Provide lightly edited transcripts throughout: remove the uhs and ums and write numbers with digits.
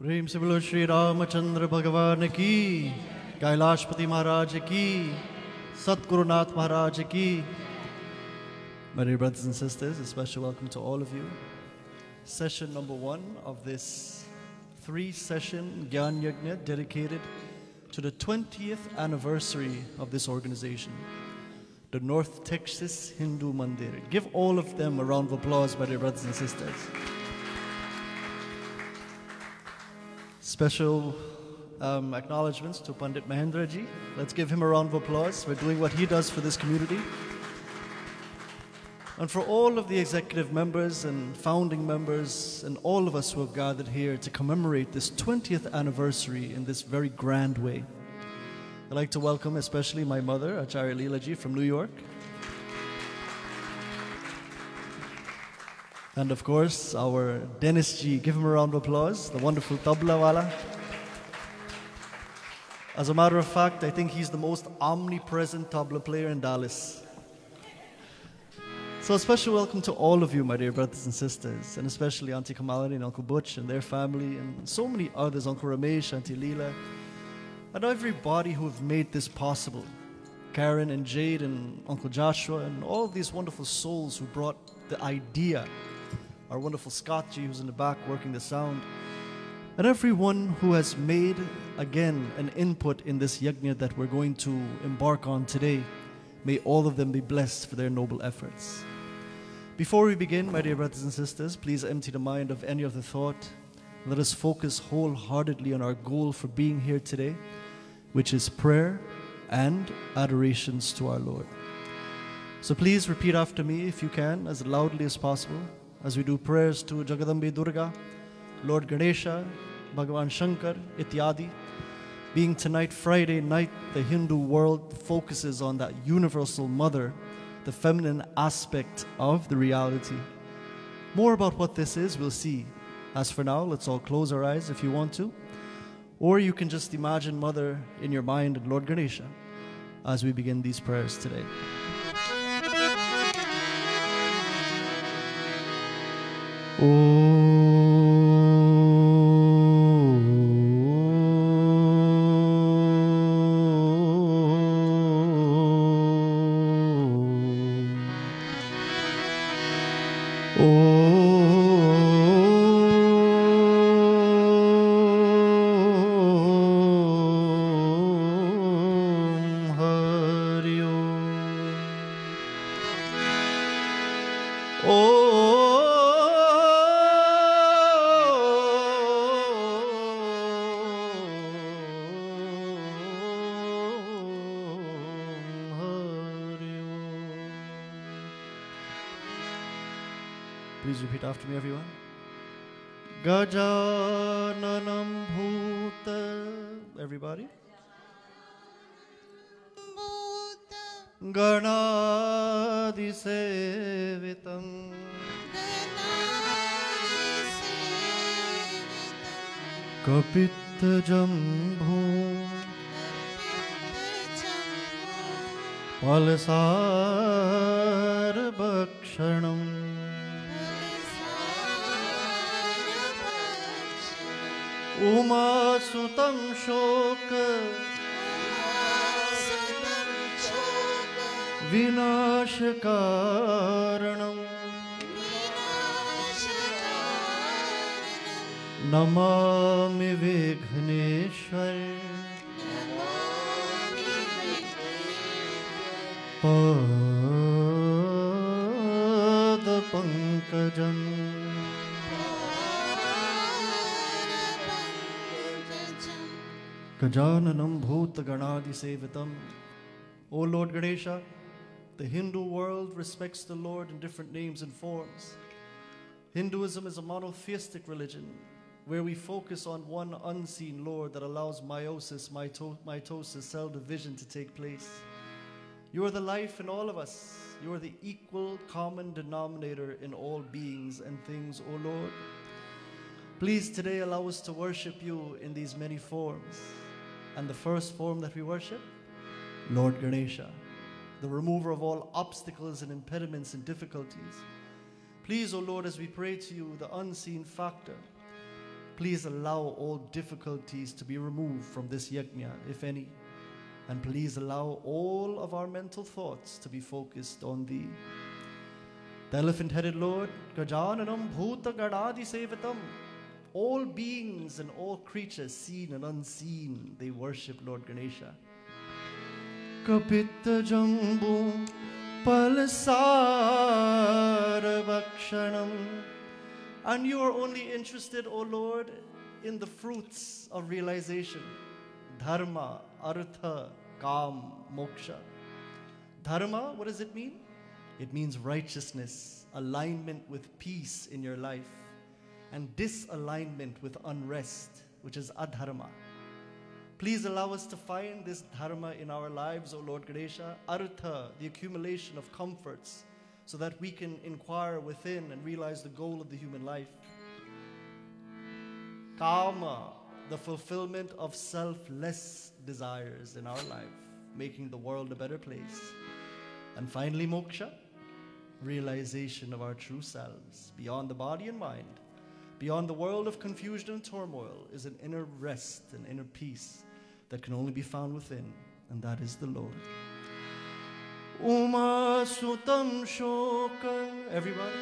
प्रेम से बोलो श्री रामचंद्र भगवान की, कैलाशपति महाराज की, Satgurunath Maharaj ki. My dear brothers and sisters, a special welcome to all of you. Session number 1 of this 3-session Gyan Yagna dedicated to the 20th anniversary of this organization, the North Texas Hindu Mandir. Give all of them a round of applause, my dear brothers and sisters. Special acknowledgements to Pandit Mahendra ji. Let's give him a round of applause for doing what he does for this community. And for all of the executive members and founding members and all of us who have gathered here to commemorate this 20th anniversary in this very grand way. I'd like to welcome especially my mother, Acharya Leela ji from New York. And of course, our Dennis ji, give him a round of applause, the wonderful tabla wala. As a matter of fact, I think he's the most omnipresent tabla player in Dallas. So a special welcome to all of you, my dear brothers and sisters, and especially Auntie Kamalani and Uncle Butch and their family, and so many others, Uncle Ramesh, Auntie Leela, and everybody who have made this possible. Karen and Jade and Uncle Joshua and all of these wonderful souls who brought the idea. Our wonderful Scott G, who's in the back working the sound. And everyone who has made, again, an input in this yajna that we're going to embark on today. May all of them be blessed for their noble efforts. Before we begin, my dear brothers and sisters, please empty the mind of any other thought. Let us focus wholeheartedly on our goal for being here today, which is prayer and adorations to our Lord. So please repeat after me, if you can, as loudly as possible, as we do prayers to Jagadambe Durga, Lord Ganesha, Bhagavan Shankar, ityadi. Being tonight, Friday night, the Hindu world focuses on that universal mother, the feminine aspect of the reality. More about what this is, we'll see. As for now, let's all close our eyes if you want to. Or you can just imagine Mother in your mind and Lord Ganesha as we begin these prayers today. Please repeat after me, everyone. Gajananam bhuta. Everybody. Ganadi sevitam. Kapita jambhu. Palasar bhakshanam. Uma sutam shoka vinashakaranam namami Vighneshwar pada pankajam. Gajananam bhuta ganadi sevitam. O Lord Ganesha, the Hindu world respects the Lord in different names and forms. Hinduism is a monotheistic religion where we focus on one unseen Lord that allows meiosis, mitosis, cell division to take place. You are the life in all of us. You are the equal common denominator in all beings and things, O Lord. Please today allow us to worship you in these many forms. And the first form that we worship, Lord Ganesha, the remover of all obstacles and impediments and difficulties. Please, O Lord, as we pray to you, the unseen factor, Please allow all difficulties to be removed from this yajna, if any. And please allow all of our mental thoughts to be focused on Thee. The elephant-headed Lord, Gajananam Bhuta Gadadi Sevatam. All beings and all creatures, seen and unseen, they worship Lord Ganesha. Kapita Jambu Palasara Vakshanam. And you are only interested, O Lord, in the fruits of realization. Dharma, Artha, Kam, Moksha. Dharma, what does it mean? It means righteousness, alignment with peace in your life, and disalignment with unrest, which is adharma. Please allow us to find this dharma in our lives, O Lord Ganesha. Artha, the accumulation of comforts, so that we can inquire within and realize the goal of the human life. Kama, the fulfillment of selfless desires in our life, making the world a better place. And finally, moksha, realization of our true selves, beyond the body and mind, beyond the world of confusion and turmoil, is an inner rest, an inner peace that can only be found within, and that is the Lord. Uma Sutam Shoka. Everybody.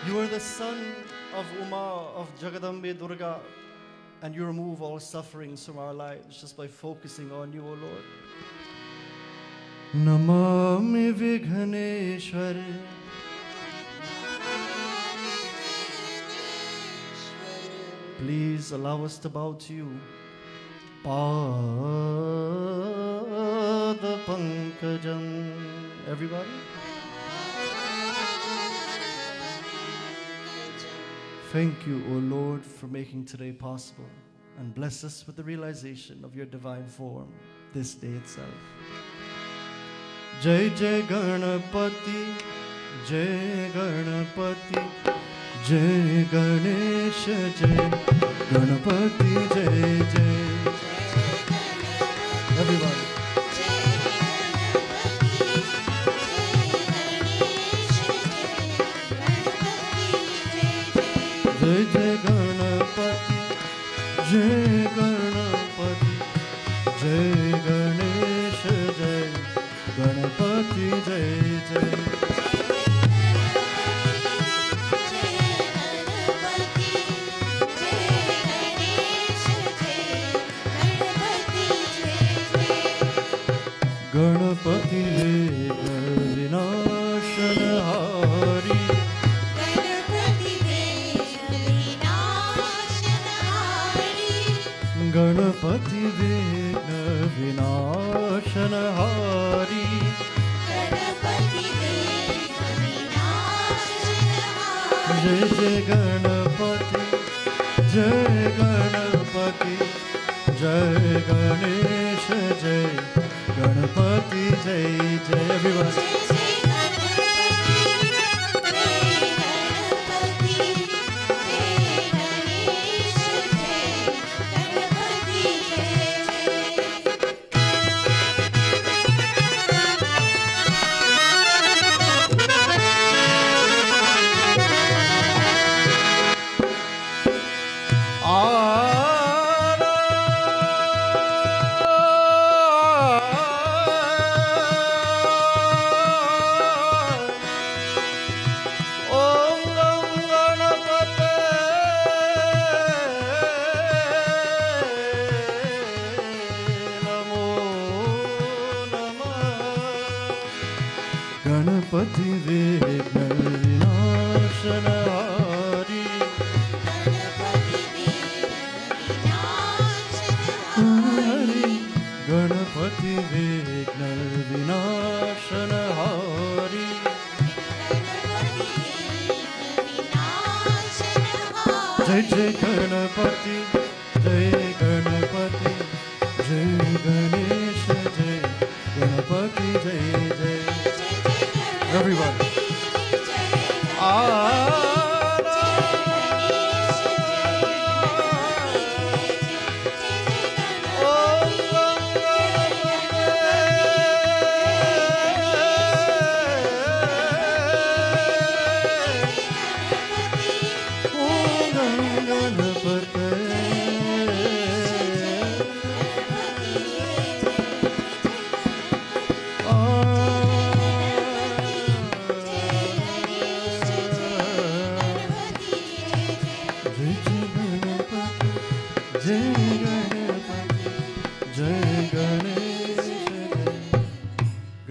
You are the son of Uma, of Jagadambe Durga, and you remove all sufferings from our lives just by focusing on you, O Lord. Namami Vighaneshwari. Please allow us to bow to you. Pada Pankajam. Everybody. Thank you, O Lord, for making today possible, and bless us with the realization of your divine form this day itself. Jai Jai Ganapati, Jai Ganapati, Jai Ganesha, Jai Ganapati, Jai Jai. Everybody. Jai Jai Ganapati, Jai Ganapati, Jai Ganesha, Jai Ganapati, Jai Jai. Ganapati Vinashana Hari. Ganapati Vigna Vinashana Hari. Jai Jai Ganapati, Jai Ganapati, Jai Ganesha, Jai Ganapati, Jai Jai. Everyone. Ganapati Vigna Vinashana Hari. Ganapati Vigna Vinashana Hari. Jai Jai Ganapati, Jai Ganapati, Jai Ganesha, Jai Ganapati, Jai Jai. Everybody.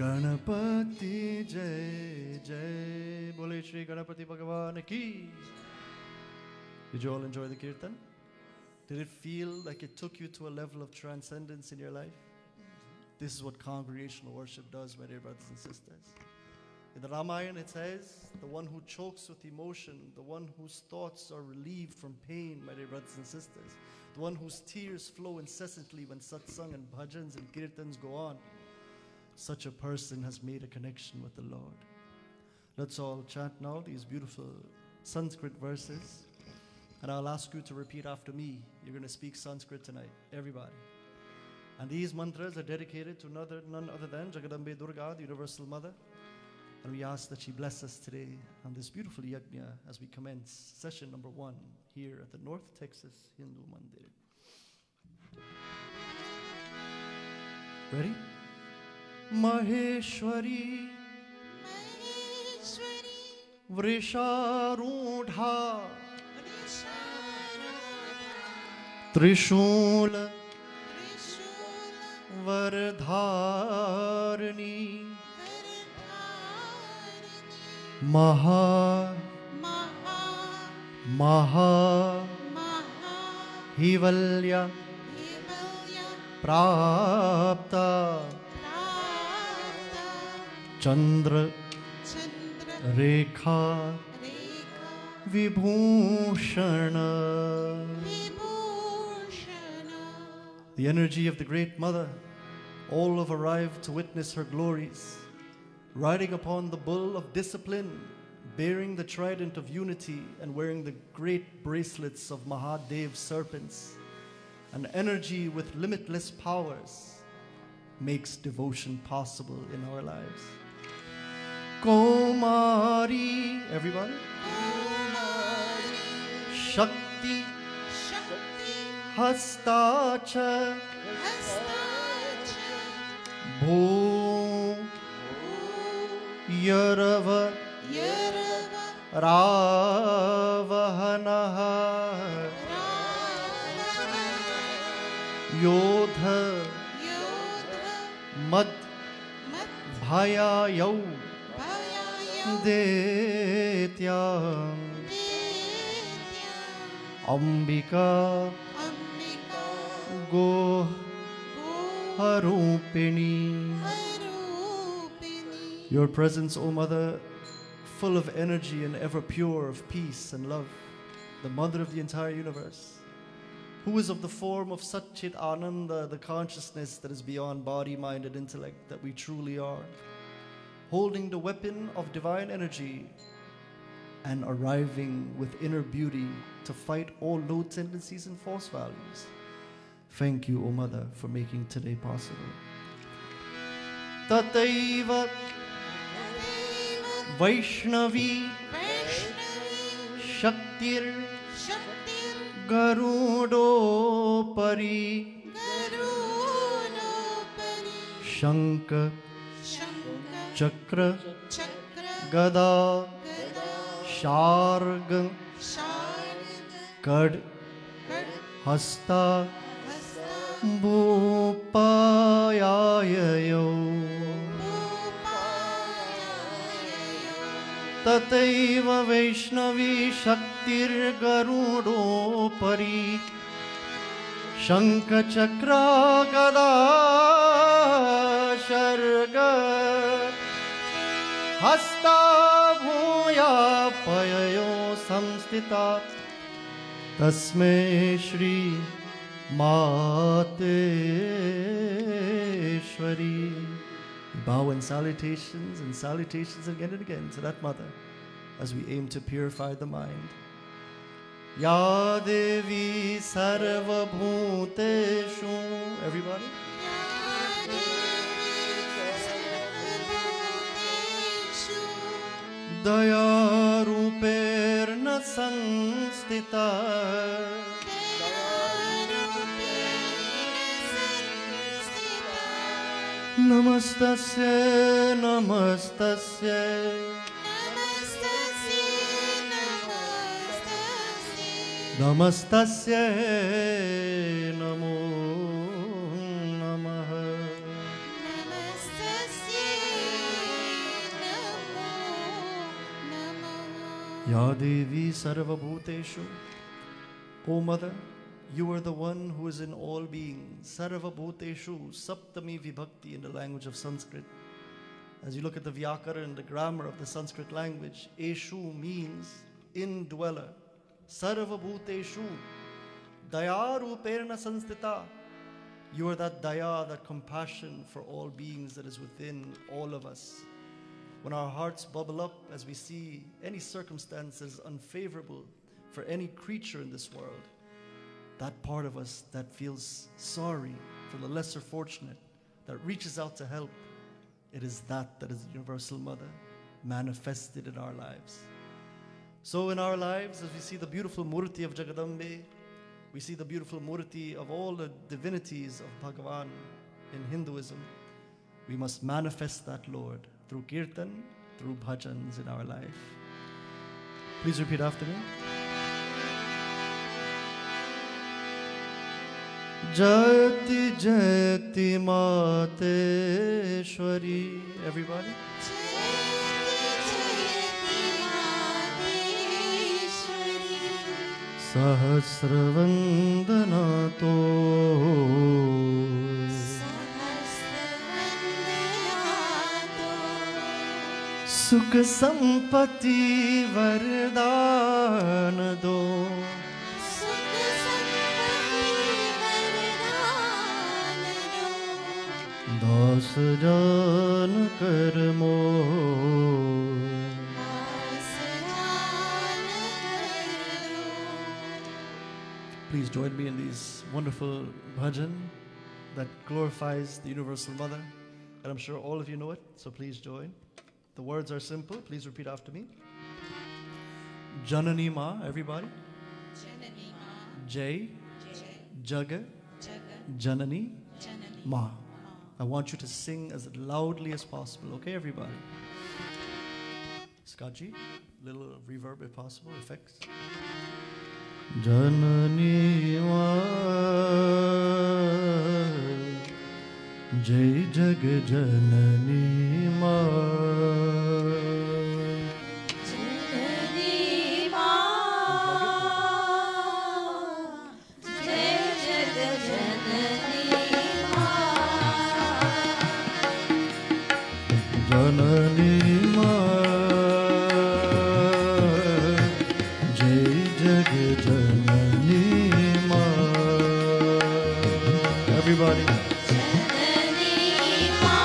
Ganapati Jai Jai. Bole Shri Ganapati Bhagavan Ki. Did you all enjoy the kirtan? Did it feel like it took you to a level of transcendence in your life? This is what congregational worship does, my dear brothers and sisters. In the Ramayana it says, the one who chokes with emotion, the one whose thoughts are relieved from pain, my dear brothers and sisters, the one whose tears flow incessantly when satsang and bhajans and kirtans go on, such a person has made a connection with the Lord. Let's all chant now these beautiful Sanskrit verses. And I'll ask you to repeat after me. You're going to speak Sanskrit tonight, everybody. And these mantras are dedicated to none other than Jagadambe Durga, the Universal Mother. And we ask that she bless us today on this beautiful Yagna as we commence session number 1 here at the North Texas Hindu Mandir. Ready? Maheshwari, Vrisharudha, Trishula, Vardharani, Maha, Hivalya, Prapta, Chandra, Rekha, Vibhushana. The energy of the Great Mother, all have arrived to witness her glories, riding upon the bull of discipline, bearing the trident of unity and wearing the great bracelets of Mahadev serpents. An energy with limitless powers makes devotion possible in our lives. Komari, everybody. Komari. Shakti. Hastacha. Bho. Yarava. Ravahanaha. Yodha. Mad. Bhayayau. Detyam. Ambika. Go. Harupini. Your presence, O Mother, full of energy and ever pure of peace and love, the Mother of the entire universe, who is of the form of Satchit Ananda, the consciousness that is beyond body, mind, and intellect that we truly are, holding the weapon of divine energy and arriving with inner beauty to fight all low tendencies and false values. Thank you, O Mother, for making today possible. Tataiva Vaishnavi Shaktir Garudo Pari Shankha Chakra Gada Sharga Kad Hasta Bhupayayo Tataiva Vaishnavi Shaktir Garudo Pari Shankha Chakra Gada Sharga Hasta Bhuya Payayo Samstita Tasme Shri Mateshwari. Bow in salutations again and again to that Mother as we aim to purify the mind. Ya Devi Sarva Bhuteshu. Everybody. Daya Ruperna Sanstita. Namastasya, namastasya, namastasya, namo namaha. Ya Devi Sarvabhuteshu. O Mother, you are the one who is in all beings. Sarvabhuteshu, Saptami Vibhakti in the language of Sanskrit. As you look at the Vyakara and the grammar of the Sanskrit language, Eshu means indweller. Sarvabhuteshu, Daya Ruperna Sanstita. You are that daya, that compassion for all beings that is within all of us. When our hearts bubble up as we see any circumstances unfavorable for any creature in this world, that part of us that feels sorry for the lesser fortunate, that reaches out to help, it is that is the Universal Mother manifested in our lives. So in our lives, as we see the beautiful Murti of Jagadambe, we see the beautiful Murti of all the divinities of Bhagavan in Hinduism, we must manifest that Lord through kirtan, through bhajans in our life. Please repeat after me. Jayati Jayati Mateshwari. Everybody. Sahasravandanato Sukha Sampati Vardana do Das Jan Karmo. Please join me in these wonderful bhajan that glorifies the Universal Mother. And I'm sure all of you know it, so please join. The words are simple. Please repeat after me. Janani Ma, everybody. Janani Ma. Jai. Jaga. Jaga. Janani. Janani Ma. I want you to sing as loudly as possible, okay, everybody? Skaji, little reverb if possible, effects. Janani Ma, Jai Jaga Janani Ma. Janani Ma, Jai Jaga Janani Ma. Janani Ma, Jai Jaga Janani Ma. Everybody. Janani Ma,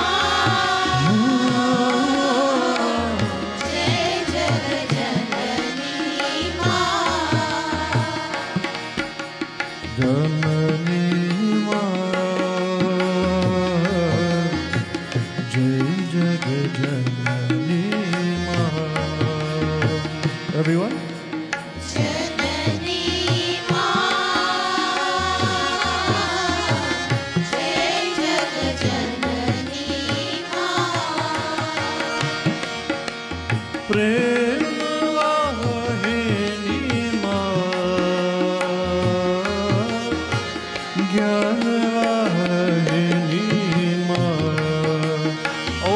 Jai Jaga Janani Ma. Janani Ma, Jai Jaga Janani Ma. Everyone? Janani Ma, Jai Jaga Janani Ma. Prem Vahini Ma, Gyan Vahini Ma. Oh,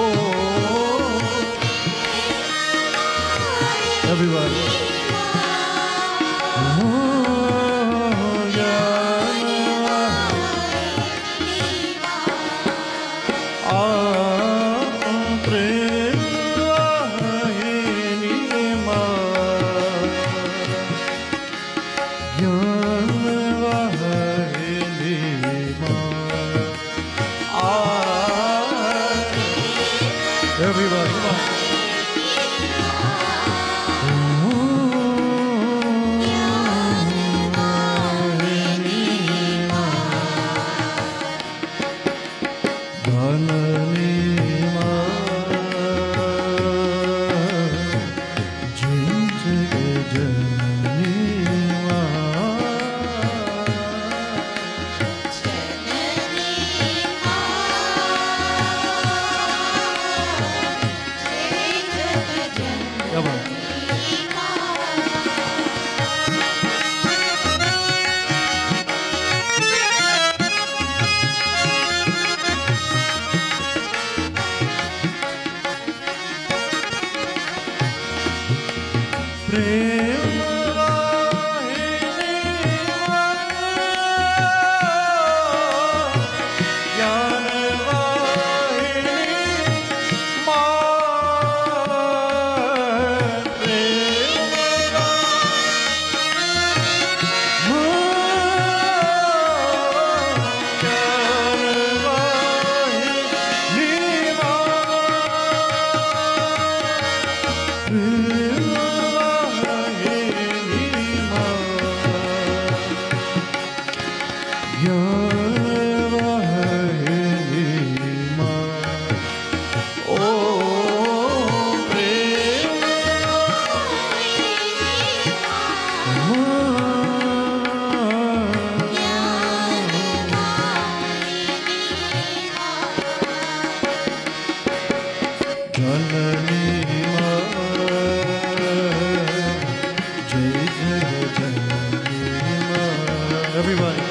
everybody. Oh, Gyan Prem Vahini Ma, Gyan Vahini Ma. Everybody, come on. Janani Ma, Everybody.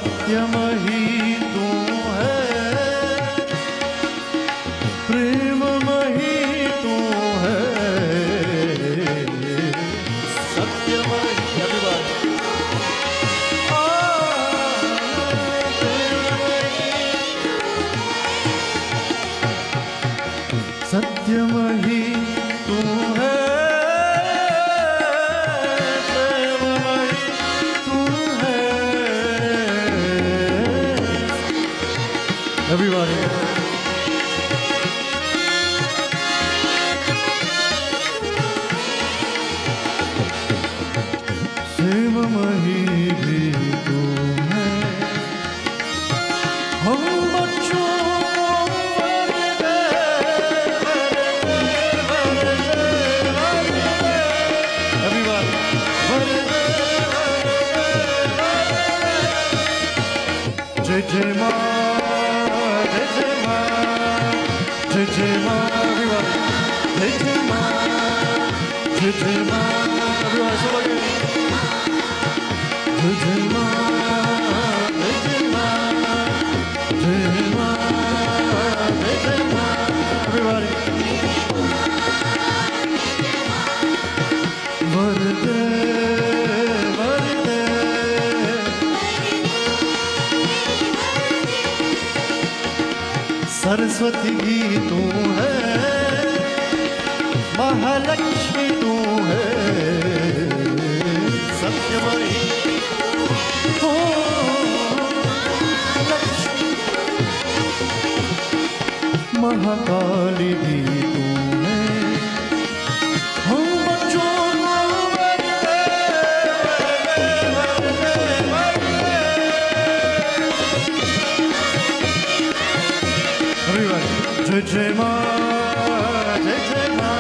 सत्यमही तू है, प्रेममही तू है, सत्यमही सत्यमही तू है, प्रेममही तू है। Everybody. प्रेममही भी तू है, हम बच्चों जय जय माँ, जय जय माँ, जय जय माँ, everybody. जय जय माँ, जय जय माँ, everybody. सब लगे। जय जय माँ, जय जय माँ, जय माँ, जय जय माँ, everybody. वरदे वरदे सरस्वती ही तू है, महालक्ष्मी तू है, सत्यमयी हो लक्ष्मी, महाकाली भी तू है, हम बच्चों को वरदे वरदे वरदे। जय जय माँ, जय जय माँ,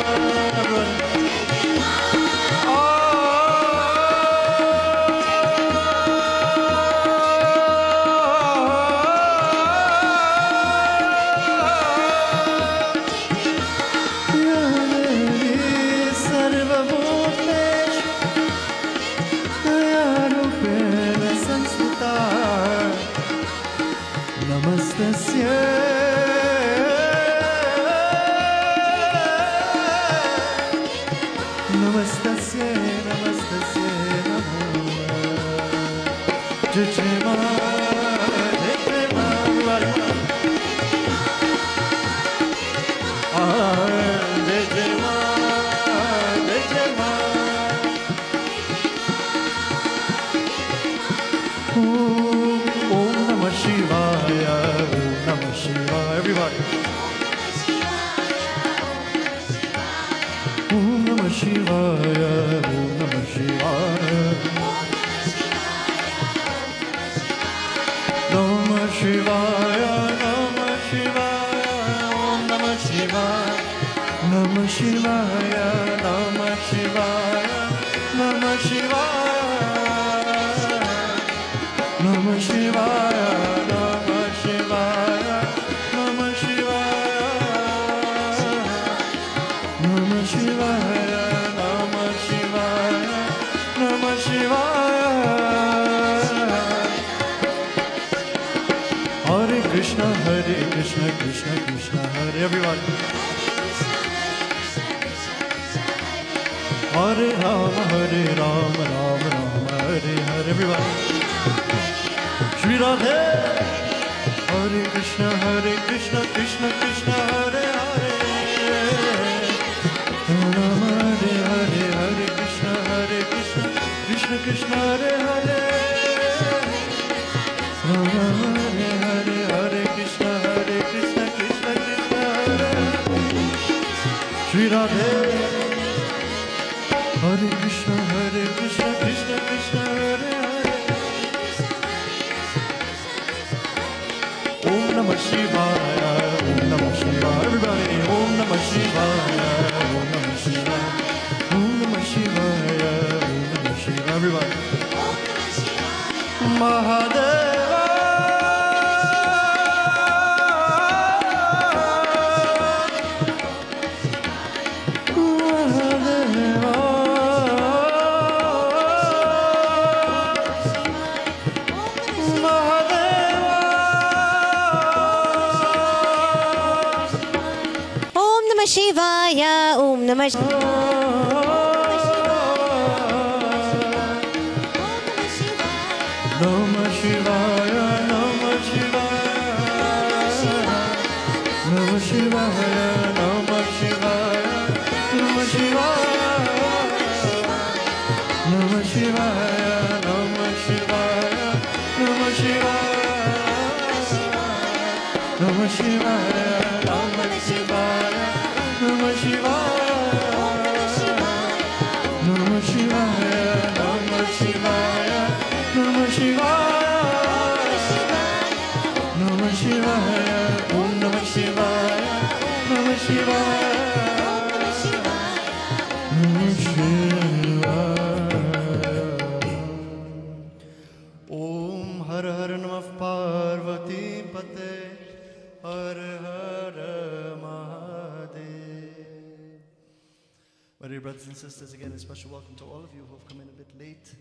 Sisters, again, a special welcome to all of you who have come in a bit late,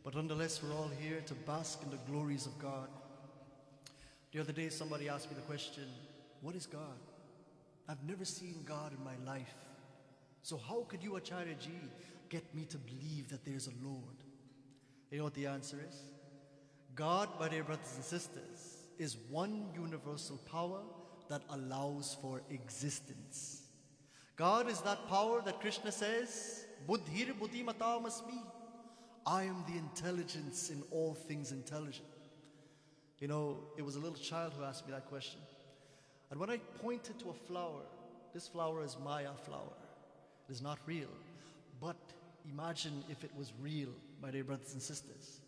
but nonetheless, we're all here to bask in the glories of God. The other day, somebody asked me the question, what is God? I've never seen God in my life. So how could you, Acharyaji, get me to believe that there's a Lord? You know what the answer is? God, my dear brothers and sisters, is one universal power that allows for existence. God is that power that Krishna says, Buddhir buddhimatam asmi. I am the intelligence in all things intelligent. You know, it was a little child who asked me that question. And when I pointed to a flower, this flower is Maya flower. It is not real. But imagine if it was real, my dear brothers and sisters.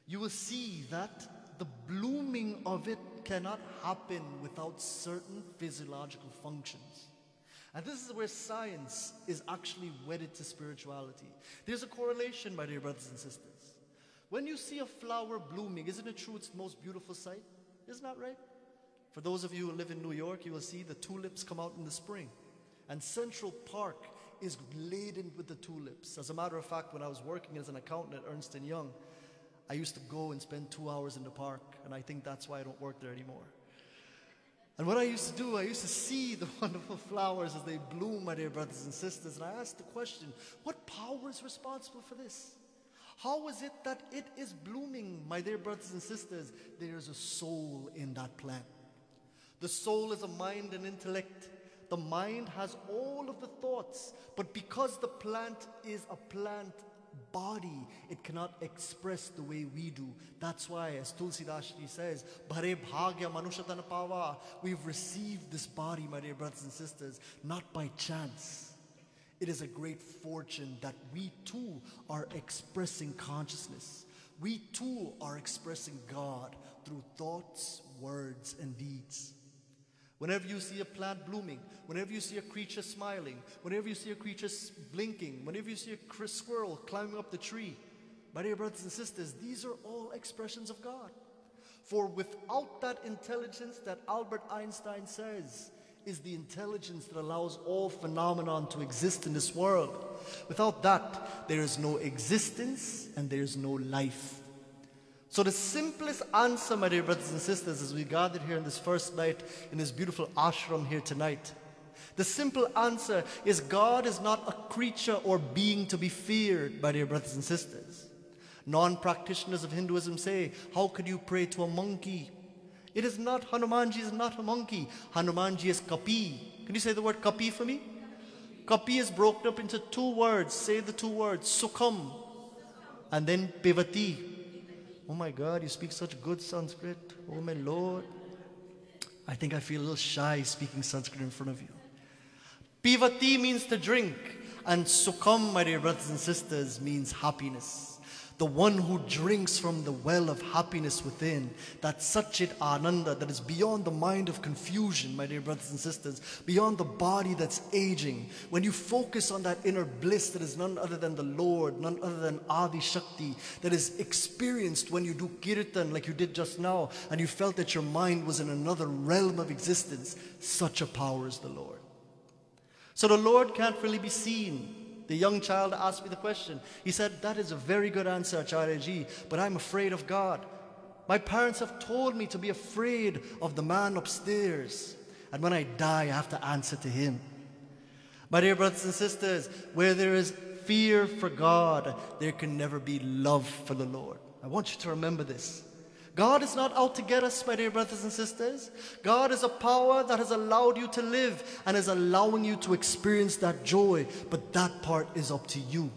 You will see that the blooming of it cannot happen without certain physiological functions. And this is where science is actually wedded to spirituality. There's a correlation, my dear brothers and sisters. When you see a flower blooming, isn't it true it's the most beautiful sight? Isn't that right? For those of you who live in New York, you will see the tulips come out in the spring. And Central Park is laden with the tulips. As a matter of fact, when I was working as an accountant at Ernst & Young, I used to go and spend 2 hours in the park, and I think that's why I don't work there anymore. And what I used to do, I used to see the wonderful flowers as they bloom, my dear brothers and sisters, and I asked the question, what power is responsible for this? How is it that it is blooming, my dear brothers and sisters? There is a soul in that plant. The soul is a mind and intellect. The mind has all of the thoughts, but because the plant is a plant body, it cannot express the way we do. That's why, as Tulsidas says, Bhare bhagya manushatana pava, we've received this body, my dear brothers and sisters, not by chance. It is a great fortune that we too are expressing consciousness. We too are expressing God through thoughts, words, and deeds. Whenever you see a plant blooming, whenever you see a creature smiling, whenever you see a creature blinking, whenever you see a squirrel climbing up the tree, my dear brothers and sisters, these are all expressions of God. For without that intelligence that Albert Einstein says is the intelligence that allows all phenomenon to exist in this world, without that, there is no existence and there is no life. So the simplest answer, my dear brothers and sisters, as we gathered here in this first night in this beautiful ashram here tonight, the simple answer is God is not a creature or being to be feared, my dear brothers and sisters. Non-practitioners of Hinduism say, how could you pray to a monkey? It is not, Hanumanji is not a monkey. Hanumanji is Kapi. Can you say the word Kapi for me? Kapi is broken up into two words. Say the two words, Sukham and then Pivati. Oh my God, you speak such good Sanskrit. Oh my Lord. I think I feel a little shy speaking Sanskrit in front of you. Pivati means to drink. And Sukham, my dear brothers and sisters, means happiness. The one who drinks from the well of happiness within, that Satchit Ananda that is beyond the mind of confusion, my dear brothers and sisters, beyond the body that's aging. When you focus on that inner bliss that is none other than the Lord, none other than Adi Shakti, that is experienced when you do kirtan like you did just now, and you felt that your mind was in another realm of existence, such a power is the Lord. So the Lord can't really be seen. The young child asked me the question. He said, that is a very good answer, Acharyaji, but I'm afraid of God. My parents have told me to be afraid of the man upstairs. And when I die, I have to answer to him. My dear brothers and sisters, where there is fear for God, there can never be love for the Lord. I want you to remember this. God is not out to get us, my dear brothers and sisters. God is a power that has allowed you to live and is allowing you to experience that joy. But that part is up to you.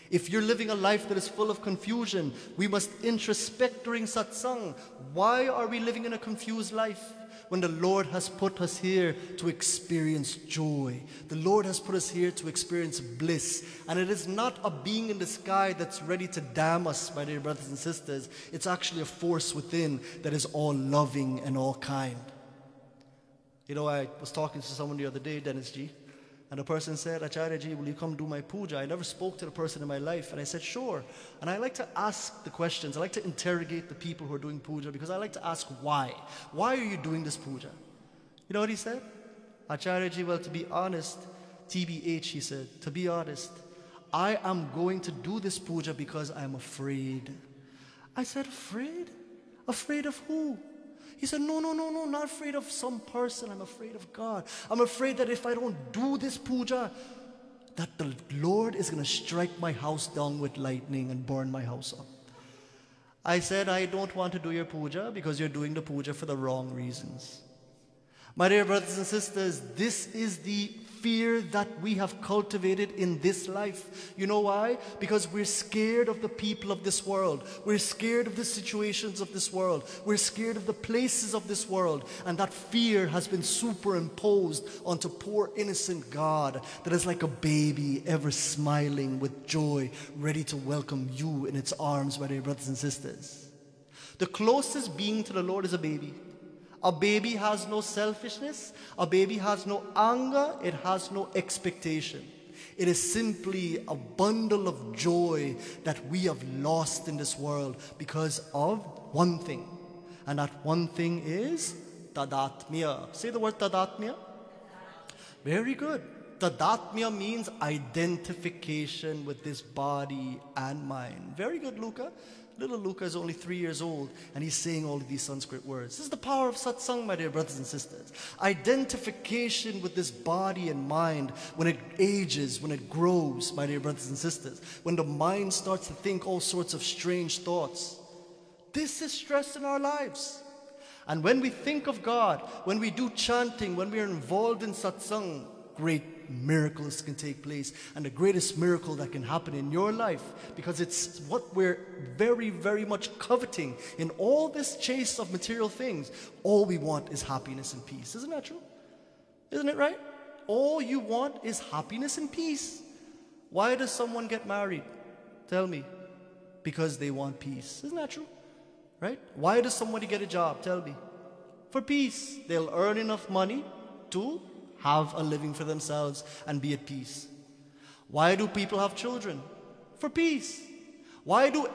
If you're living a life that is full of confusion, we must introspect during satsang. Why are we living in a confused life? When the Lord has put us here to experience joy. The Lord has put us here to experience bliss. And it is not a being in the sky that's ready to damn us, my dear brothers and sisters. It's actually a force within that is all loving and all kind. You know, I was talking to someone the other day, Dennis G, and the person said, Acharyaji, will you come do my puja? I never spoke to the person in my life. And I said, sure. And I like to ask the questions. I like to interrogate the people who are doing puja because I like to ask why. Why are you doing this puja? You know what he said? Acharyaji, well, to be honest, TBH, he said, to be honest, I am going to do this puja because I am afraid. I said, afraid? Afraid of who? He said, no, not afraid of some person. I'm afraid of God. I'm afraid that if I don't do this puja, that the Lord is going to strike my house down with lightning and burn my house up. I said, I don't want to do your puja because you're doing the puja for the wrong reasons. My dear brothers and sisters, this is the fear that we have cultivated in this life. You know why? Because we're scared of the people of this world. We're scared of the situations of this world. We're scared of the places of this world. And that fear has been superimposed onto poor innocent God that is like a baby ever smiling with joy, ready to welcome you in its arms, my dear brothers and sisters. The closest being to the Lord is a baby. A baby has no selfishness. A baby has no anger. It has no expectation. It is simply a bundle of joy that we have lost in this world because of one thing. And that one thing is tadatmya. Say the word tadatmya. Very good. Tadatmya means identification with this body and mind. Very good, Luca. Little Luca is only 3 years old, and he's saying all of these Sanskrit words. This is the power of satsang, my dear brothers and sisters. Identification with this body and mind when it ages, when it grows, my dear brothers and sisters. When the mind starts to think all sorts of strange thoughts. This is stress in our lives. And when we think of God, when we do chanting, when we are involved in satsang, great miracles can take place. And the greatest miracle that can happen in your life, because it's what we're very, very much coveting in all this chase of material things. All we want is happiness and peace. Isn't that true? Isn't it right? All you want is happiness and peace. Why does someone get married? Tell me. Because they want peace. Isn't that true? Right? Why does somebody get a job? Tell me. For peace. They'll earn enough money to have a living for themselves and be at peace. Why do people have children? For peace. Why does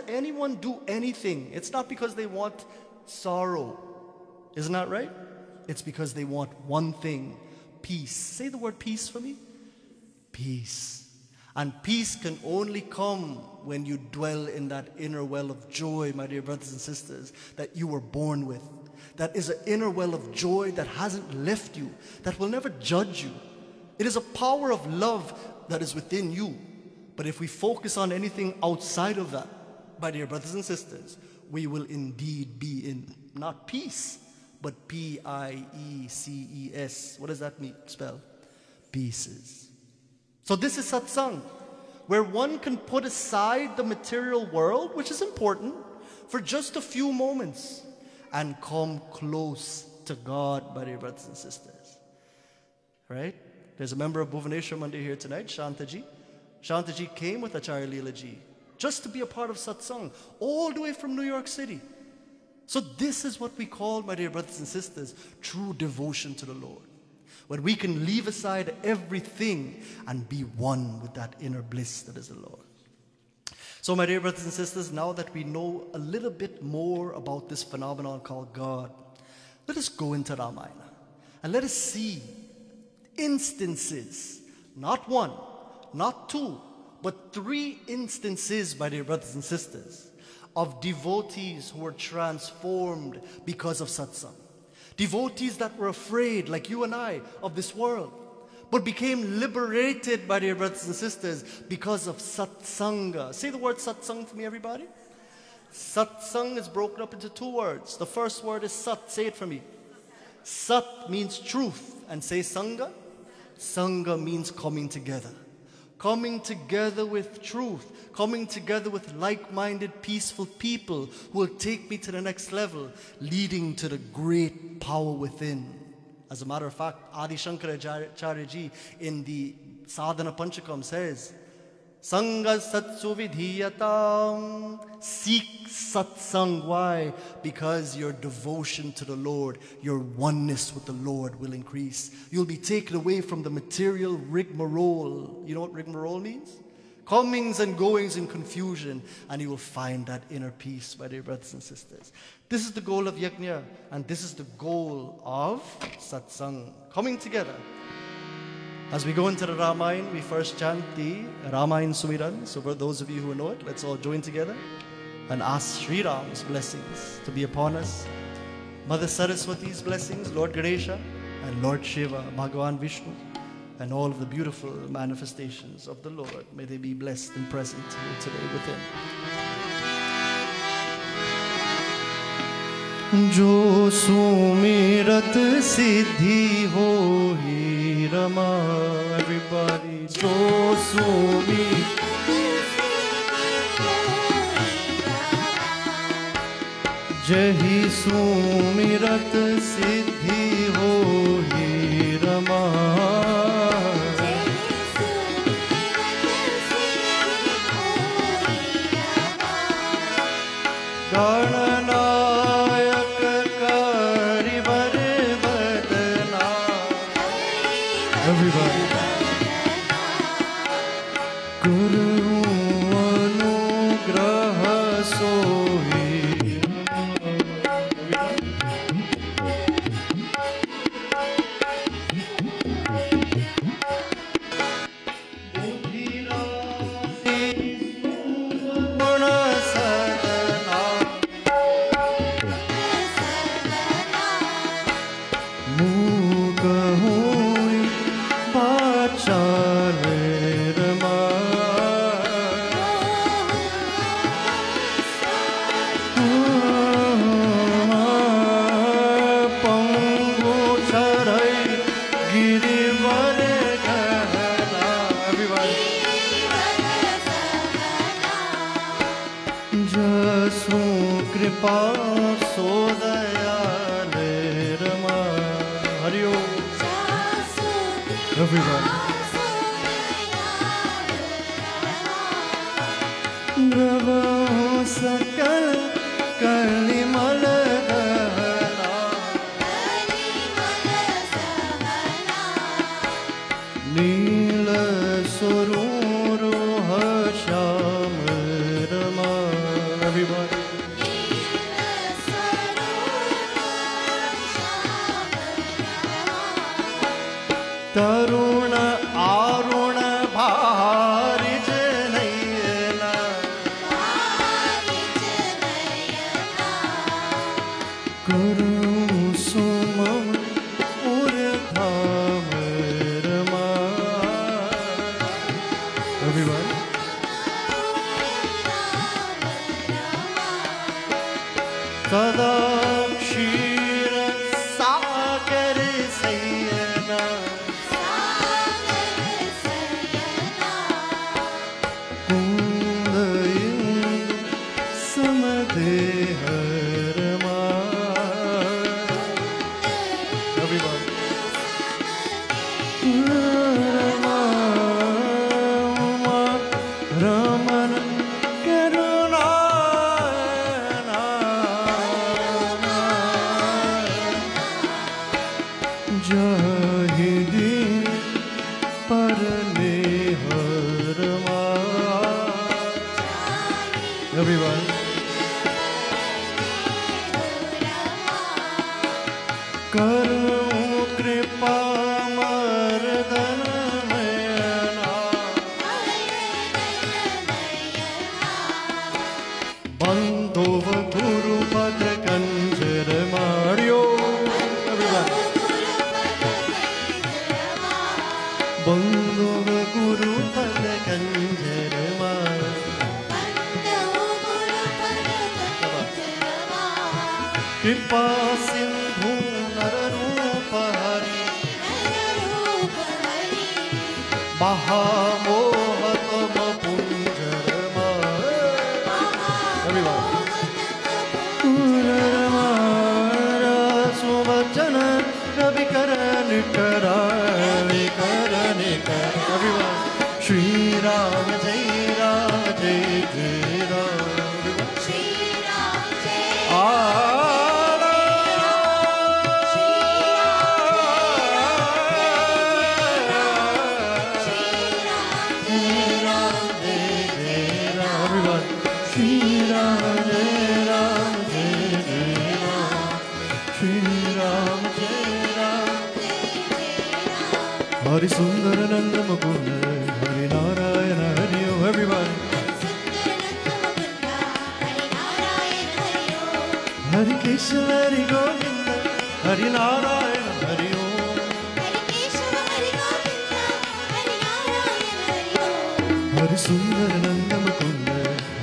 anyone do anything? It's not because they want sorrow. Isn't that right? It's because they want one thing, peace. Say the word peace for me. Peace. And peace can only come when you dwell in that inner well of joy, my dear brothers and sisters, that you were born with. That is an inner well of joy that hasn't left you, that will never judge you. It is a power of love that is within you. But if we focus on anything outside of that, my dear brothers and sisters, we will indeed be in not peace, but P-I-E-C-E-S. What does that mean? Spell? Pieces. So this is satsang, where one can put aside the material world, which is important, for just a few moments, and come close to God, my dear brothers and sisters. Right? There's a member of Bhuvaneshwar Mandir here tonight, Shantaji. Shantaji came with Acharya Leelaji just to be a part of satsang, all the way from New York City. So this is what we call, my dear brothers and sisters, true devotion to the Lord. When we can leave aside everything and be one with that inner bliss that is the Lord. So my dear brothers and sisters, now that we know a little bit more about this phenomenon called God, let us go into Ramayana and let us see instances, not one, not two, but 3 instances, my dear brothers and sisters, of devotees who were transformed because of satsang. Devotees that were afraid, like you and I, of this world, but became liberated, my dear brothers and sisters, because of satsanga. Say the word satsang to me, everybody. Satsang is broken up into 2 words. The first word is sat. Say it for me. Sat means truth. And say sangha. Sangha means coming together. Coming together with truth. Coming together with like-minded, peaceful people who will take me to the next level, leading to the great power within. As a matter of fact, Adi Shankaracharya in the Sadhana Panchakam says, Sangha satsu vidhiyatam. Seek satsang. Why? Because your devotion to the Lord, your oneness with the Lord will increase. You'll be taken away from the material rigmarole. You know what rigmarole means? Comings and goings and confusion, and you will find that inner peace, my dear brothers and sisters. This is the goal of Yagna, and this is the goal of satsang. Coming together. As we go into the Ramayana, we first chant the Ramayana Sumiran. So for those of you who know it, let's all join together and ask Sri Ram's blessings to be upon us. Mother Saraswati's blessings, Lord Ganesha, and Lord Shiva, Bhagavan Vishnu, and all of the beautiful manifestations of the Lord. May they be blessed and present here today within. Jo sumirat siddhi hohi Rama. Everybody, Jo sumirat Jahi sumirat siddhi hohi Rama. जीवन कहना everybody जसु कृपा सो दयाले रमा हरि ओम everybody द्रव सकल कलिमल दहना नील सुरूर Shyam Rama everybody तरुण Aaron भारि जनयना करुण सुमम उर्धाम Rama everybody सदा क्षीर सागर सैयना कुंद इंदु समदेह रमा everybody रमा रमन करुणा जहि दीन परने हरमा everyone करुण कृपा मर्दन मयना बंधुव गुरुपद कंजर मारियो everyone बंधुव गुरुपद कंजर मार कृपा सिंधु नर रूप हरि महामोह तम पुंजर सुवचन रवि करण करावि करण कर श्री राम जय जय राम हरि सुंदर नंद मुकुंद हरि नारायण हरि ओम everybody हरि कृष्ण हरि गोविंद हरि नारायण हरि ओम हरि सुंदर नंद Mukund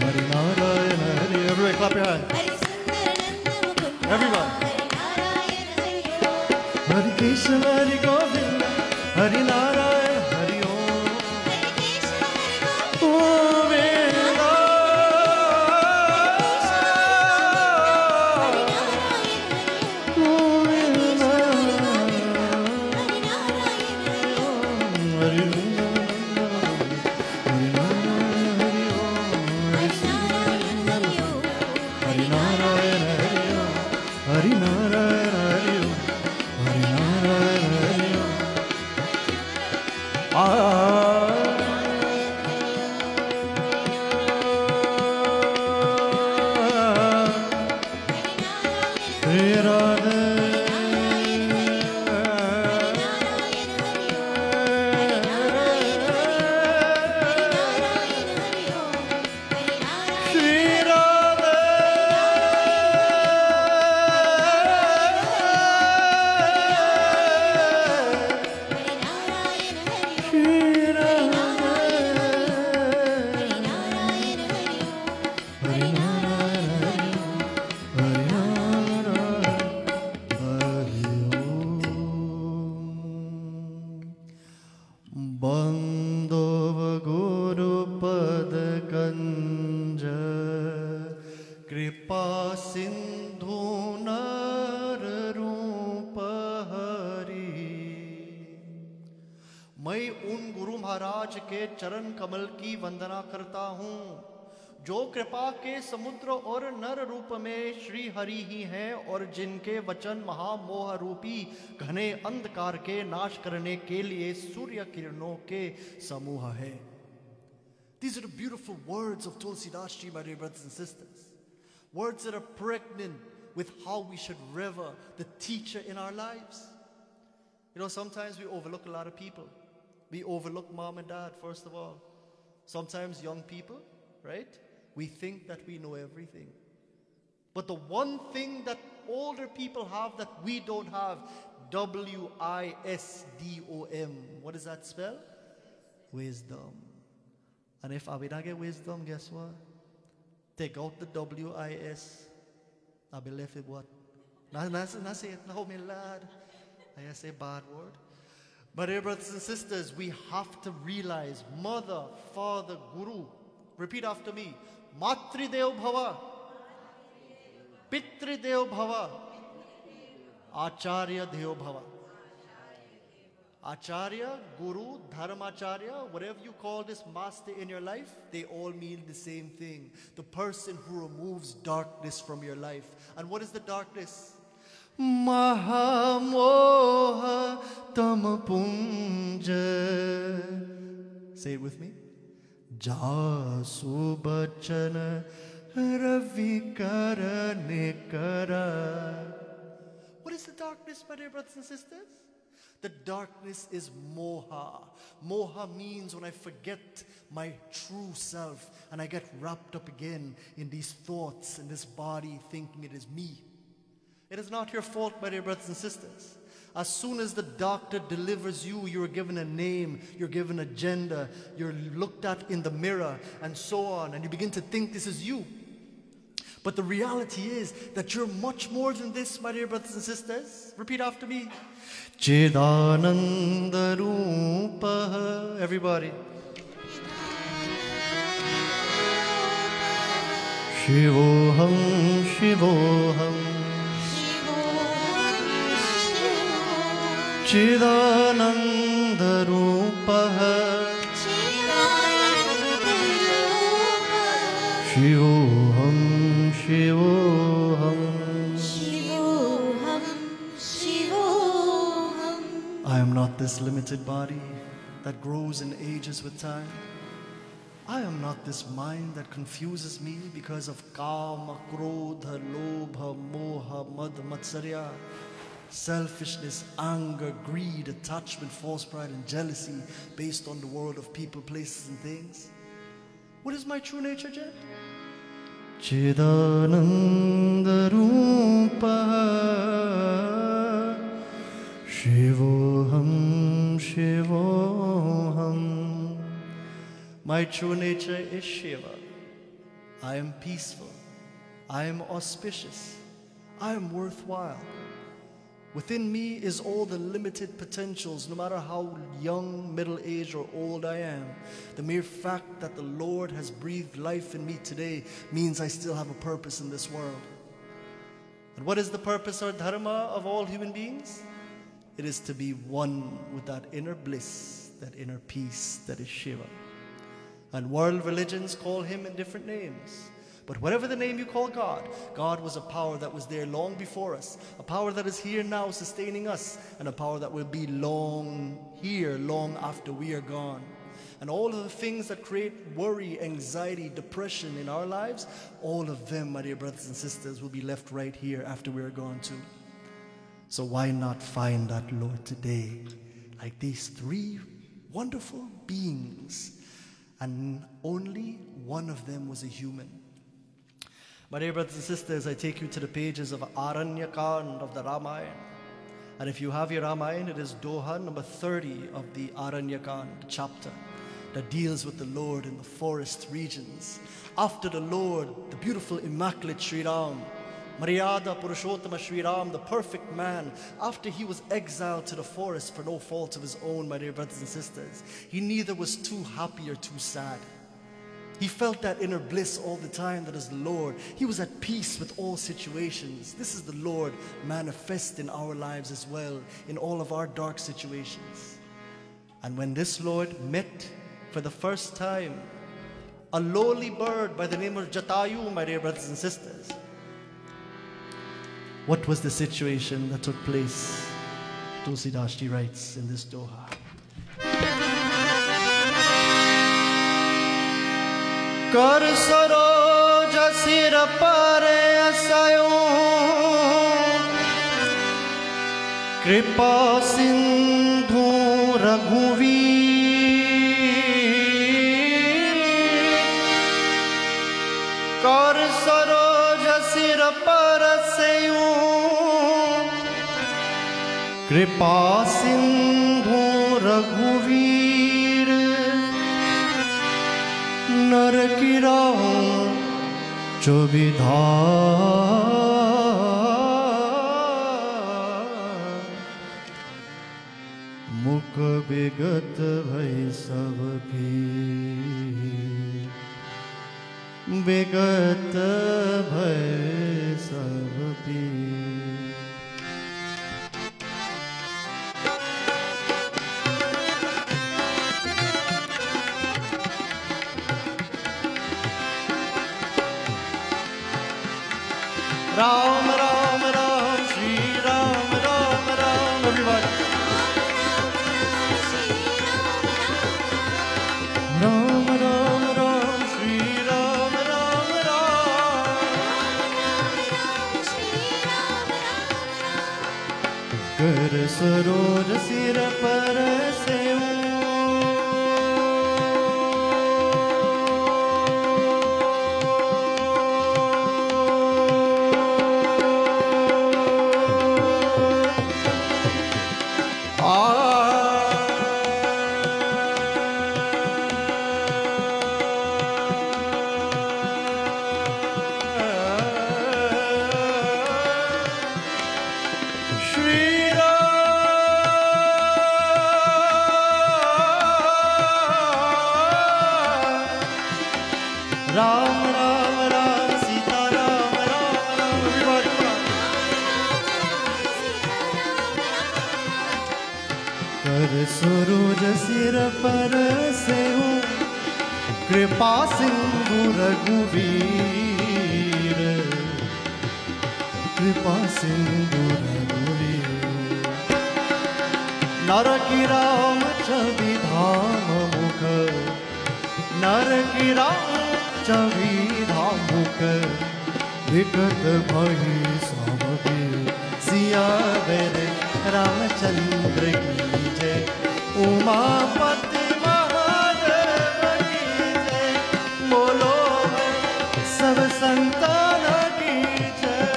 Hari Narayan Hari everybody clap your hands everybody Hari Krishna Hari Govind Hari Narayan Hari Om Govind Govind Hari Narayan Hari Narayan Hari Om Hari Narayan Hari Om Bandhava Guru Pada Kanja Kripa Sindhu Nar Rupa Hari. मैं उन गुरु महाराज के चरण कमल की वंदना करता हूँ जो कृपा के समुद्र और नर रूप में श्री हरि ही हैं और जिनके वचन महामोह रूपी घने अंधकार के नाश करने के लिए सूर्य किरणों के समूह है. These are the beautiful words of Tulsidas Ji, my dear brothers and sisters. Words that are pregnant with how we should rever the teacher in our lives. You know, sometimes we overlook a lot of people. We overlook mom and dad, first of all. Sometimes young people, right? We think that we know everything. But the one thing that older people have that we don't have, W-I-S-D-O-M. What does that spell? Wisdom. And if I don't get wisdom, guess what? Take out the W-I-S. I'll be left with what? Not say it, no, my lad. I say bad word. But dear brothers and sisters, we have to realize Mother, Father, Guru. Repeat after me. Matridev Bhava, Pitridev Bhava, Acharya Dev Bhava. Acharya, Guru, Dharmacharya, whatever you call this master in your life, they all mean the same thing. The person who removes darkness from your life. And what is the darkness? Mahamoha Tamapunja. Say it with me. Jasu bachana ravikara nikara. What is the darkness, my dear brothers and sisters? The darkness is moha. Moha means when I forget my true self and I get wrapped up again in these thoughts, in this body, thinking it is me. It is not your fault, my dear brothers and sisters. As soon as the doctor delivers you, you're given a name, you're given a gender, you're looked at in the mirror, and so on, and you begin to think this is you. But the reality is that you're much more than this, my dear brothers and sisters. Repeat after me. Chidananda Rupa. Everybody. Shivoham, Shivoham. Chidananda Rupa. Shivoham, Shivoham. Shivoham, Shivoham. I am not this limited body that grows and ages with time. I am not this mind that confuses me because of kama, krodha, lobha, moha, mad, matsarya. Selfishness, anger, greed, attachment, false pride, and jealousy based on the world of people, places, and things. What is my true nature, Jen? Chidananda Rupa Shivoham, Shivoham. My true nature is Shiva. I am peaceful. I am auspicious. I am worthwhile. Within me is all the limited potentials, no matter how young, middle-aged, or old I am. The mere fact that the Lord has breathed life in me today means I still have a purpose in this world. And what is the purpose or dharma of all human beings? It is to be one with that inner bliss, that inner peace that is Shiva. And world religions call him in different names. But whatever the name you call God, God was a power that was there long before us, a power that is here now sustaining us, and a power that will be long here, long after we are gone. And all of the things that create worry, anxiety, depression in our lives, all of them, my dear brothers and sisters, will be left right here after we are gone too. So why not find that Lord today, like these three wonderful beings, and only one of them was a human. My dear brothers and sisters, I take you to the pages of Aranyakand of the Ramayana. And if you have your Ramayana, it is Doha number 30 of the Aranyakand chapter that deals with the Lord in the forest regions. After the Lord, the beautiful, immaculate Sri Ram, Maryada Purushottama Sri Ram, the perfect man, after he was exiled to the forest for no fault of his own, my dear brothers and sisters, he neither was too happy or too sad. He felt that inner bliss all the time that as the Lord, he was at peace with all situations. This is the Lord manifest in our lives as well, in all of our dark situations. And when this Lord met for the first time a lowly bird by the name of Jatayu, my dear brothers and sisters, what was the situation that took place? Tulsidas writes in this doha. Kar saroj sir pare asayo, kripa sindhu raghuveer. Kar saroj sir pare asayo, kripa sindhu raghuveer. नर की राहों जो विधा मुख विगत भय सब भी विगत भय सब भी Ram, Ram, Ram, Shri Ram, Ram, Ram, everybody. Ram, Ram, Ram, Shri Ram, Ram, Ram. Kar saroj sir par seyo, सूरज सिर पर से हूँ कृपा सिंधु रघुवीर, कृपा सिंधु रघुवीर। नर की राम छवि धाम मुख, नर की राम छवि धाम मुख, विगत भई सब भी सिया मेरे रामचंद्र की जय, उमापति महादेव की जय, बोलो सब संतान की जय।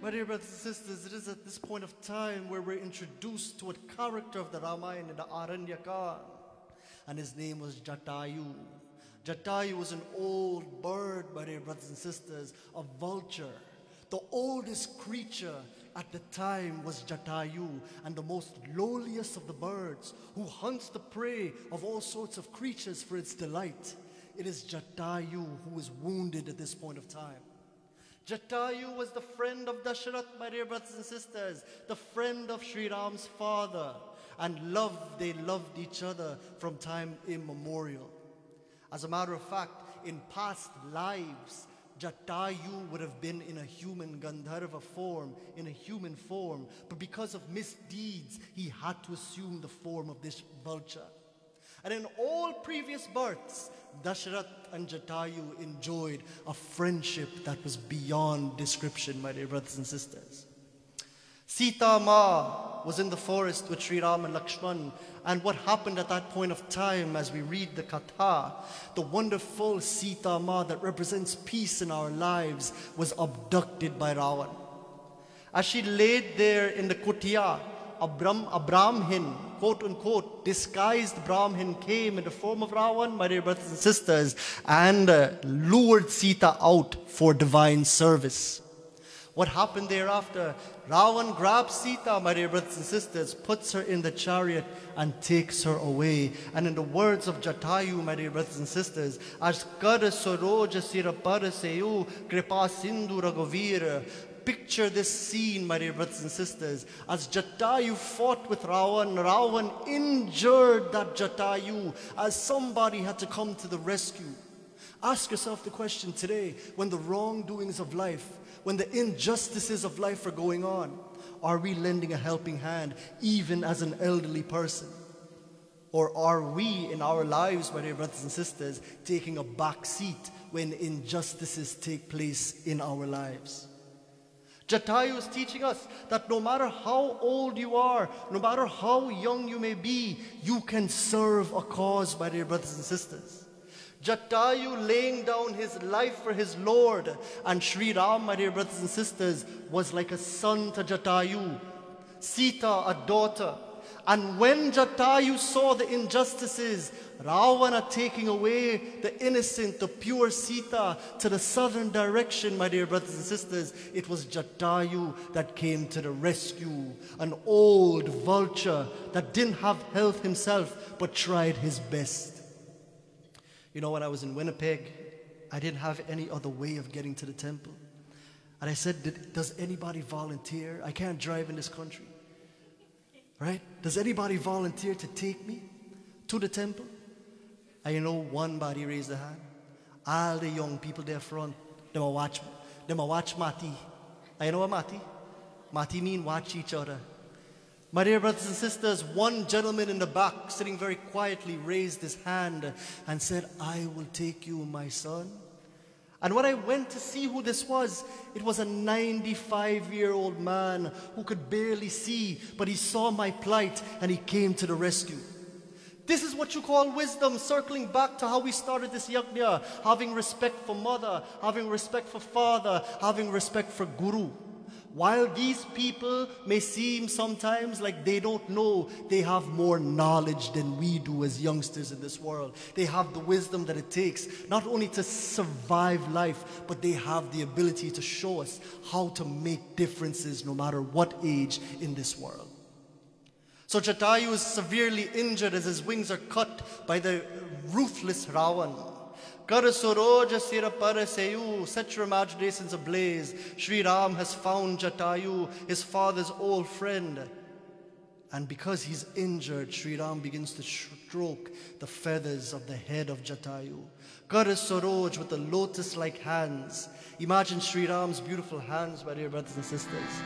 My dear brothers and sisters, it is at this point of time where we're introduced to a character of the Ramayana in the Aranyaka, and his name was Jatayu. Jatayu was an old bird, my dear brothers and sisters, a vulture. The oldest creature at the time was Jatayu, and the most lowliest of the birds, who hunts the prey of all sorts of creatures for its delight. It is Jatayu who is wounded at this point of time. Jatayu was the friend of Dasharath, my dear brothers and sisters, the friend of Sri Ram's father, and they loved each other from time immemorial. As a matter of fact, in past lives, Jatayu would have been in a human Gandharva form, in a human form, but because of misdeeds, he had to assume the form of this vulture. And in all previous births, Dasharath and Jatayu enjoyed a friendship that was beyond description, my dear brothers and sisters. Sita Ma was in the forest with Sri Ram and Lakshman, and what happened at that point of time as we read the Katha, the wonderful Sita Ma that represents peace in our lives was abducted by Ravan. As she laid there in the kutia, a Brahmin, quote unquote, disguised Brahmin came in the form of Ravan, my dear brothers and sisters, and lured Sita out for divine service. What happened thereafter? Ravan grabs Sita, my dear brothers and sisters, puts her in the chariot and takes her away. And in the words of Jatayu, my dear brothers and sisters, as Kara Soroja Sirapara Seyu Kripa Sindhu Raghavir. Picture this scene, my dear brothers and sisters, as Jatayu fought with Ravan. Ravan injured that Jatayu as somebody had to come to the rescue. Ask yourself the question today, when the wrongdoings of life, when the injustices of life are going on, are we lending a helping hand even as an elderly person? Or are we in our lives, my dear brothers and sisters, taking a back seat when injustices take place in our lives? Jatayu is teaching us that no matter how old you are, no matter how young you may be, you can serve a cause, my dear brothers and sisters. Jatayu laying down his life for his Lord, and Sri Ram, my dear brothers and sisters, was like a son to Jatayu, Sita a daughter. And when Jatayu saw the injustices, Ravana taking away the innocent, the pure Sita to the southern direction, my dear brothers and sisters, it was Jatayu that came to the rescue. An old vulture that didn't have health himself, but tried his best. You know, when I was in Winnipeg, I didn't have any other way of getting to the temple. And I said, does anybody volunteer? I can't drive in this country. Right? Does anybody volunteer to take me to the temple? And you know, one body raised a hand. All the young people there front, they will watch Mati. And you know what Mati? Mati mean watch each other. My dear brothers and sisters, one gentleman in the back, sitting very quietly, raised his hand and said, I will take you, my son. And when I went to see who this was, it was a 95-year-old man who could barely see, but he saw my plight and he came to the rescue. This is what you call wisdom, circling back to how we started this yagna, having respect for mother, having respect for father, having respect for guru. While these people may seem sometimes like they don't know, they have more knowledge than we do as youngsters in this world. They have the wisdom that it takes, not only to survive life, but they have the ability to show us how to make differences no matter what age in this world. So Jatayu is severely injured as his wings are cut by the ruthless Ravan. Set your imaginations ablaze. Sri Ram has found Jatayu, his father's old friend. And because he's injured, Sri Ram begins to stroke the feathers of the head of Jatayu. Saroj with the lotus-like hands. Imagine Sri Ram's beautiful hands, my dear brothers and sisters.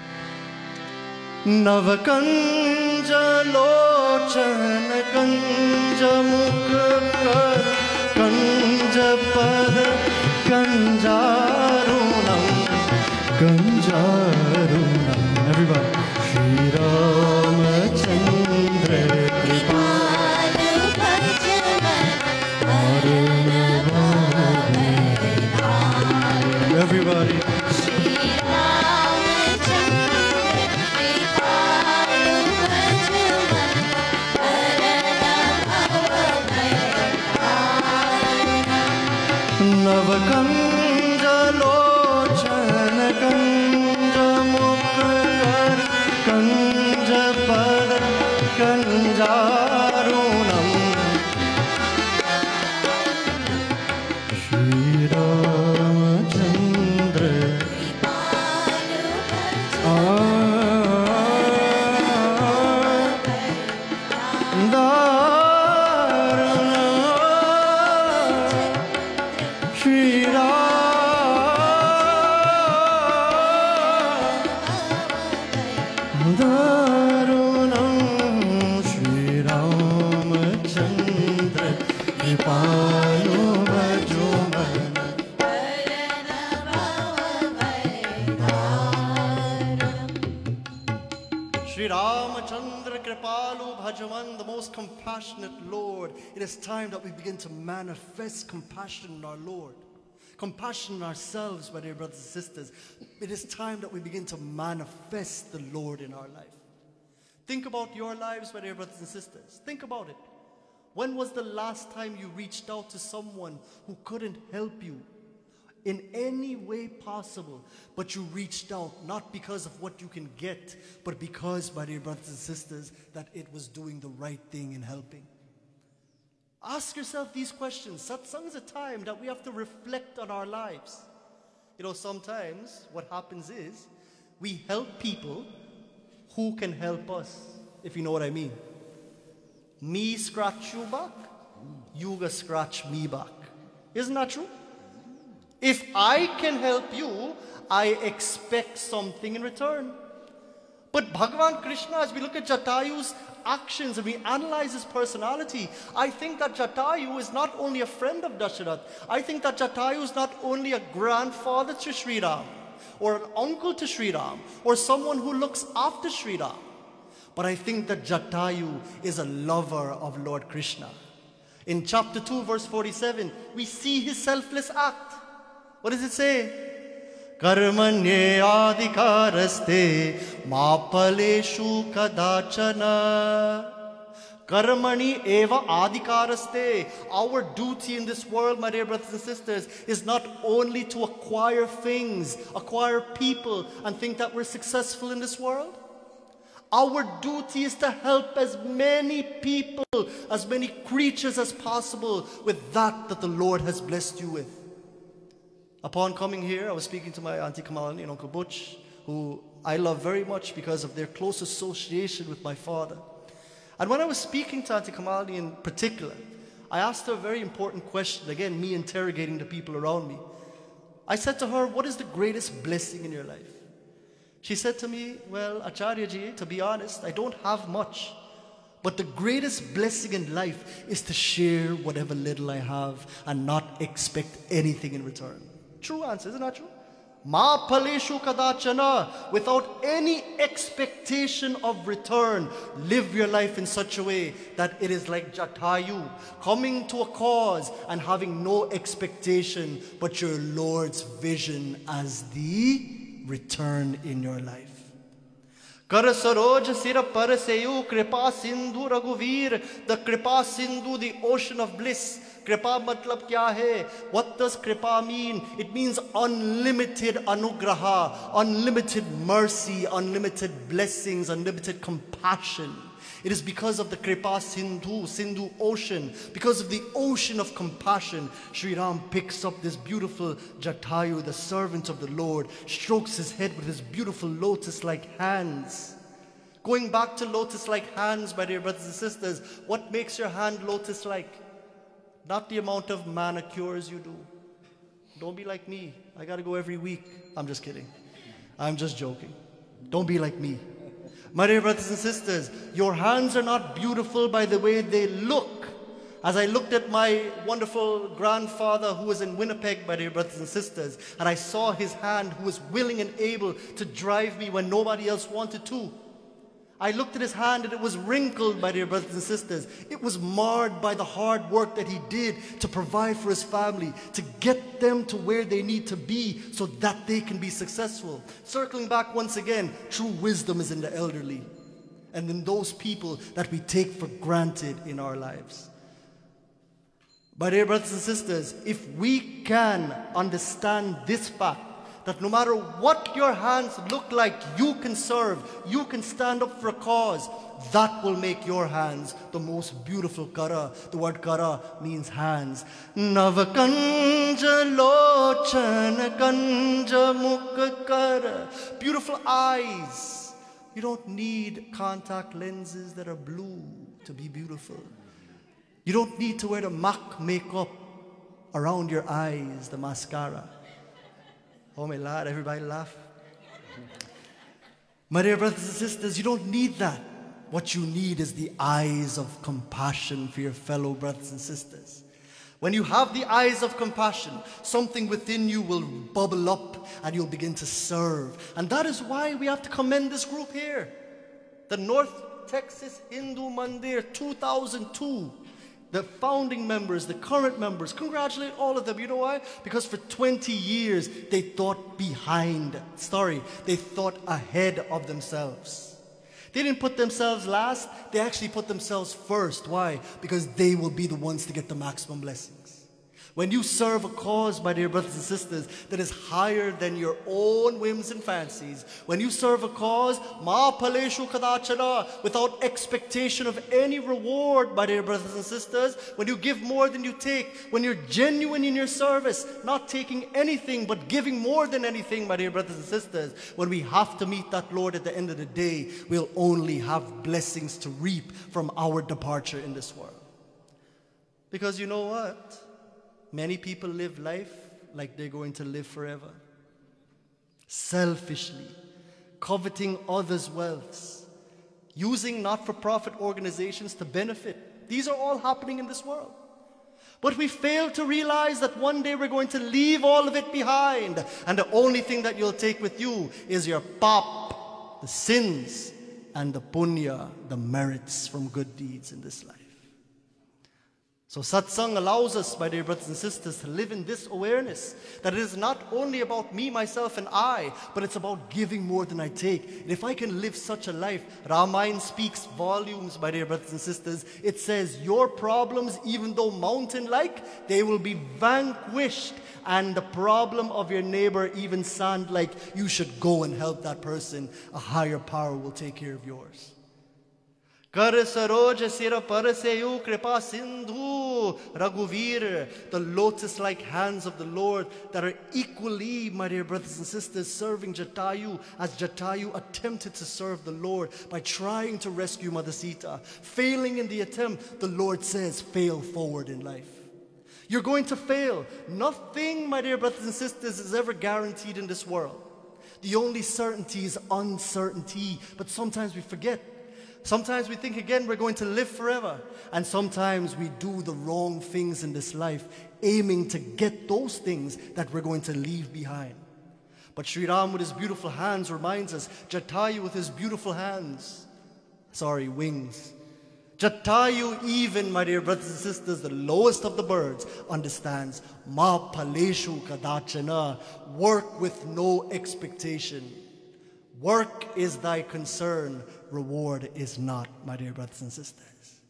Navakanja lochana kanja mukha Kanja pada kanjarunam kanjarunam. Everybody. Shri Ramachandra Kripalu Bhajamana. Everybody. Navakanja lochana kanja mukkar kanja pada kanjarunam. Shri Ramachandra the most compassionate Lord. It is time that we begin to manifest compassion in our Lord. Compassion in ourselves, my dear brothers and sisters. It is time that we begin to manifest the Lord in our life. Think about your lives, my dear brothers and sisters. Think about it. When was the last time you reached out to someone who couldn't help you in any way possible, but you reached out not because of what you can get, but because, my dear brothers and sisters, that it was doing the right thing in helping? Ask yourself these questions. Satsang is a time that we have to reflect on our lives. You know, sometimes what happens is we help people who can help us, if you know what I mean. Me scratch you back, you go scratch me back. Isn't that true? If I can help you, I expect something in return. But Bhagavan Krishna, as we look at Jatayu's actions and we analyze his personality, I think that Jatayu is not only a friend of Dasharath. I think that Jatayu is not only a grandfather to Sri Ram, or an uncle to Sri Ram, or someone who looks after Sri Ram. But I think that Jatayu is a lover of Lord Krishna. In chapter 2, verse 47, we see his selfless act. What does it say? Karmanye adhikaraste ma phaleshu kadachana. Karmani eva adhikaraste. Our duty in this world, my dear brothers and sisters, is not only to acquire things, acquire people, and think that we're successful in this world. Our duty is to help as many people, as many creatures as possible with that the Lord has blessed you with. Upon coming here, I was speaking to my Auntie Kamalani and Uncle Butch, who I love very much because of their close association with my father. And when I was speaking to Auntie Kamalani in particular, I asked her a very important question, again, me interrogating the people around me. I said to her, what is the greatest blessing in your life? She said to me, well, Acharyaji, to be honest, I don't have much. But the greatest blessing in life is to share whatever little I have and not expect anything in return. True answer, isn't that true? Ma phaleshu kadachana. Without any expectation of return, live your life in such a way that it is like Jatayu, coming to a cause and having no expectation but your Lord's vision as the return in your life. Kar saroj sira paraseyu kripa sindhu raghuvir. The kripa sindhu, the ocean of bliss. Kripa matlab kya hai? What does kripa mean? It means unlimited anugraha, unlimited mercy, unlimited blessings, unlimited compassion. It is because of the Kripa Sindhu ocean, because of the ocean of compassion, Sri Ram picks up this beautiful Jatayu, the servant of the Lord, strokes his head with his beautiful lotus-like hands. Going back to lotus-like hands, my dear brothers and sisters, what makes your hand lotus-like? Not the amount of manicures you do. Don't be like me. I gotta go every week. I'm just kidding. I'm just joking. Don't be like me. My dear brothers and sisters, your hands are not beautiful by the way they look. As I looked at my wonderful grandfather who was in Winnipeg, my dear brothers and sisters, and I saw his hand who was willing and able to drive me when nobody else wanted to. I looked at his hand and it was wrinkled, my dear brothers and sisters. It was marred by the hard work that he did to provide for his family, to get them to where they need to be so that they can be successful. Circling back once again, true wisdom is in the elderly and in those people that we take for granted in our lives. My dear brothers and sisters, if we can understand this fact, that no matter what your hands look like, you can serve, you can stand up for a cause, that will make your hands the most beautiful kara. The word kara means hands. Navakanja lochana kanja mukha kara. Beautiful eyes. You don't need contact lenses that are blue to be beautiful. You don't need to wear the MAC makeup around your eyes, the mascara. Oh my Lord, everybody laugh. My dear brothers and sisters, you don't need that. What you need is the eyes of compassion for your fellow brothers and sisters. When you have the eyes of compassion, something within you will bubble up and you'll begin to serve. And that is why we have to commend this group here. The North Texas Hindu Mandir 2002. The founding members, the current members, congratulate all of them. You know why? Because for 20 years, they thought ahead of themselves. They didn't put themselves last, they actually put themselves first. Why? Because they will be the ones to get the maximum blessings. When you serve a cause, my dear brothers and sisters, that is higher than your own whims and fancies, when you serve a cause, ma paleshu kadachana, without expectation of any reward, my dear brothers and sisters, when you give more than you take, when you're genuine in your service, not taking anything but giving more than anything, my dear brothers and sisters, when we have to meet that Lord at the end of the day, we'll only have blessings to reap from our departure in this world. Because you know what? Many people live life like they're going to live forever. Selfishly, coveting others' wealths, using not-for-profit organizations to benefit. These are all happening in this world. But we fail to realize that one day we're going to leave all of it behind. And the only thing that you'll take with you is your pap, the sins, and the punya, the merits from good deeds in this life. So satsang allows us, my dear brothers and sisters, to live in this awareness that it is not only about me, myself, and I, but it's about giving more than I take. And if I can live such a life, Ramayana speaks volumes, my dear brothers and sisters. It says, your problems, even though mountain-like, they will be vanquished. And the problem of your neighbor, even sand-like, you should go and help that person. A higher power will take care of yours. Kar saroj sira paraseyu kripa sindhu raghuvir, the lotus-like hands of the Lord that are equally, my dear brothers and sisters, serving Jatayu as Jatayu attempted to serve the Lord by trying to rescue Mother Sita. Failing in the attempt, the Lord says, fail forward in life. You're going to fail. Nothing, my dear brothers and sisters, is ever guaranteed in this world. The only certainty is uncertainty, but sometimes we forget. Sometimes we think again we're going to live forever. And sometimes we do the wrong things in this life, aiming to get those things that we're going to leave behind. But Sri Ram with his beautiful hands reminds us, Jatayu with his beautiful wings. Jatayu even, my dear brothers and sisters, the lowest of the birds, understands, Ma paleshu kadachana, work with no expectation. Work is thy concern, reward is not, my dear brothers and sisters.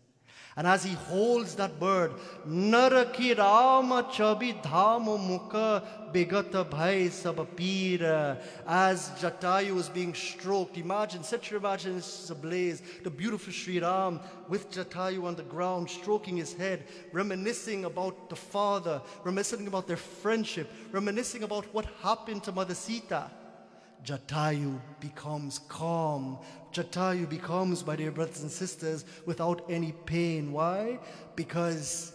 And as he holds that bird, Naraki Rama Chabi Dhamo Mukha Begata Bhai Sabapira, as Jatayu is being stroked, set your imaginations ablaze, the beautiful Sri Ram with Jatayu on the ground, stroking his head, reminiscing about the father, reminiscing about their friendship, reminiscing about what happened to Mother Sita. Jatayu becomes calm. Jatayu becomes, my dear brothers and sisters, without any pain. Why? Because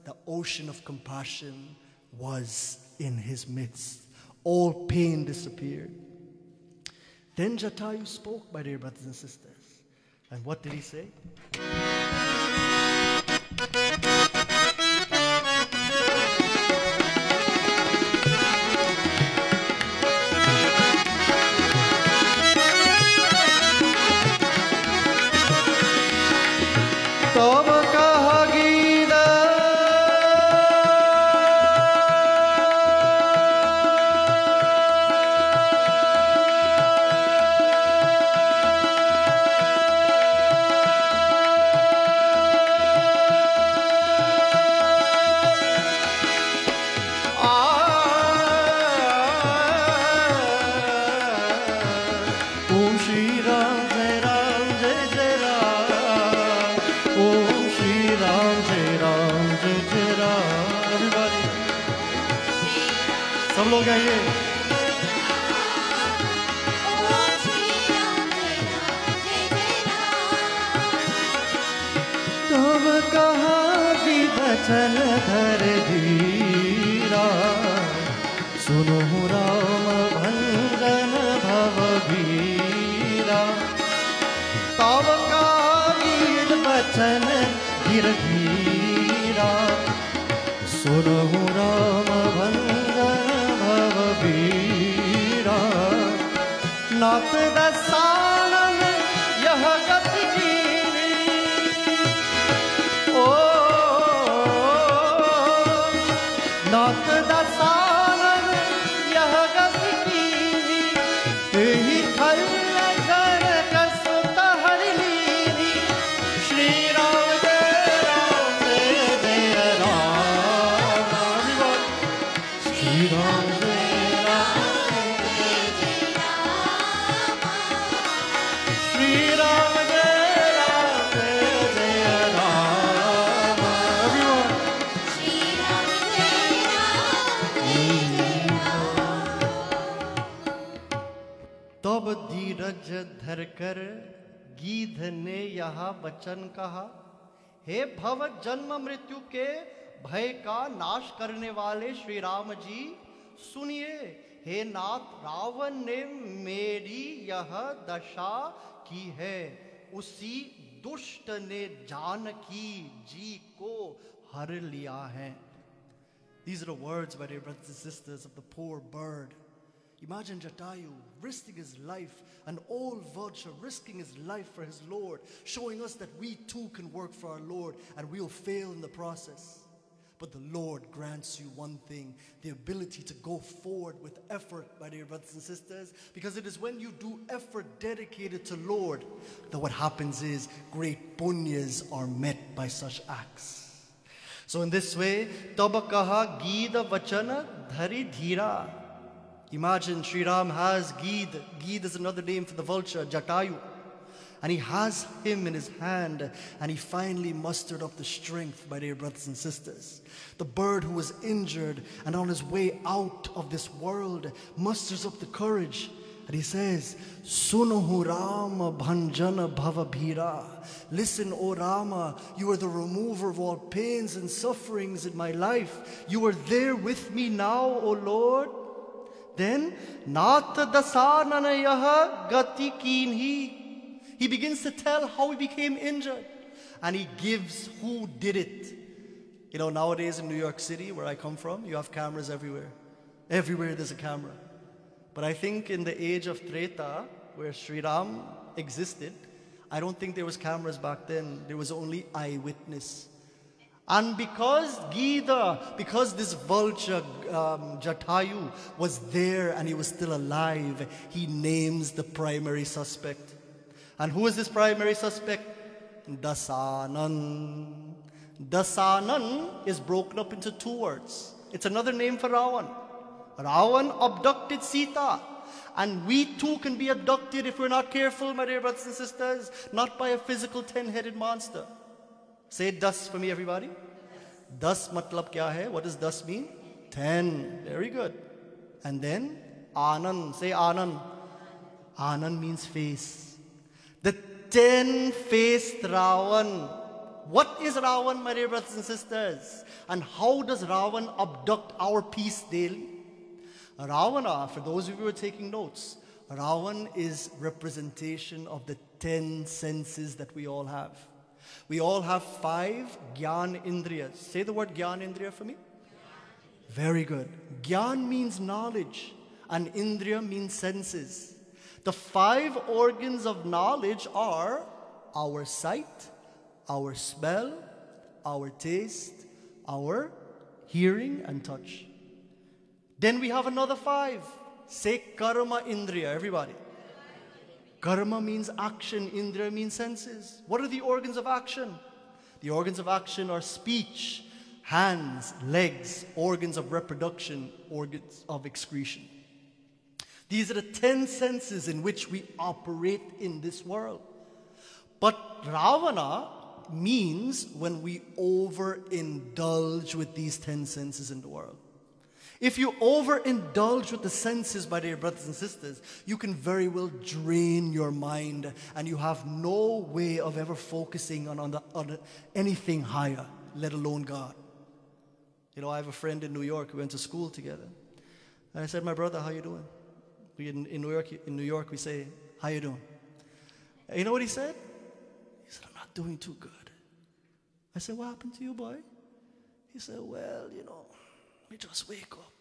the ocean of compassion was in his midst. All pain disappeared. Then Jatayu spoke, my dear brothers and sisters. And what did he say? He धर कर गीध ने यहाँ वचन कहा, हे भव जन्म मृत्यु के भय का नाश करने वाले श्री राम जी सुनिए, हे नाथ रावण ने मेरी यह दशा की है, उसी दुष्ट ने जानकी जी को हर लिया है. These are the words, my dear brothers and sisters, of the poor bird. Imagine Jatayu risking his life, an old vulture risking his life for his Lord, showing us that we too can work for our Lord and we'll fail in the process. But the Lord grants you one thing, the ability to go forward with effort, my dear brothers and sisters, because it is when you do effort dedicated to Lord that what happens is great punyas are met by such acts. So in this way, Tabakaha Gida Vachana Dhari Dhira. Imagine Sri Ram has Geed. Geed is another name for the vulture, Jatayu. And he has him in his hand, and he finally mustered up the strength, my dear brothers and sisters. The bird who was injured and on his way out of this world musters up the courage, and he says, Sunuhu Rama Bhanjana Bhava Bhira. Listen, O Rama, you are the remover of all pains and sufferings in my life. You are there with me now, O Lord. Then, Nata Dasananayaha Gati Kinhi. He begins to tell how he became injured. And he gives who did it. You know, nowadays in New York City, where I come from, you have cameras everywhere. Everywhere there's a camera. But I think in the age of Treta, where Sri Ram existed, I don't think there was cameras back then. There was only eyewitness. And because Gida, because this vulture, Jatayu, was there and he was still alive, he names the primary suspect. And who is this primary suspect? Dasanan. Dasanan is broken up into two words. It's another name for Ravan. Ravan abducted Sita. And we too can be abducted if we're not careful, my dear brothers and sisters. Not by a physical 10-headed monster. Say das for me, everybody. Das matlab kya hai? What does das mean? 10. Very good. And then Anand. Say Anand. Anand means face. The 10-faced Ravan. What is Ravan, my dear brothers and sisters? And how does Ravan abduct our peace daily? Ravana, for those of you who are taking notes, Ravan is representation of the 10 senses that we all have. We all have 5 Gyan Indriyas. Say the word Gyan Indriya for me. Very good. Gyan means knowledge and Indriya means senses. The 5 organs of knowledge are our sight, our smell, our taste, our hearing and touch. Then we have another 5. Say Karma Indriya, everybody. Karma means action, Indriya means senses. What are the organs of action? The organs of action are speech, hands, legs, organs of reproduction, organs of excretion. These are the 10 senses in which we operate in this world. But Ravana means when we overindulge with these 10 senses in the world. If you overindulge with the senses, my dear brothers and sisters, you can very well drain your mind and you have no way of ever focusing on anything higher, let alone God. You know, I have a friend in New York. We went to school together. And I said, my brother, how you doing? In New York, we say, how you doing? And you know what he said? He said, I'm not doing too good. I said, what happened to you, boy? He said, well, you know, me just wake up.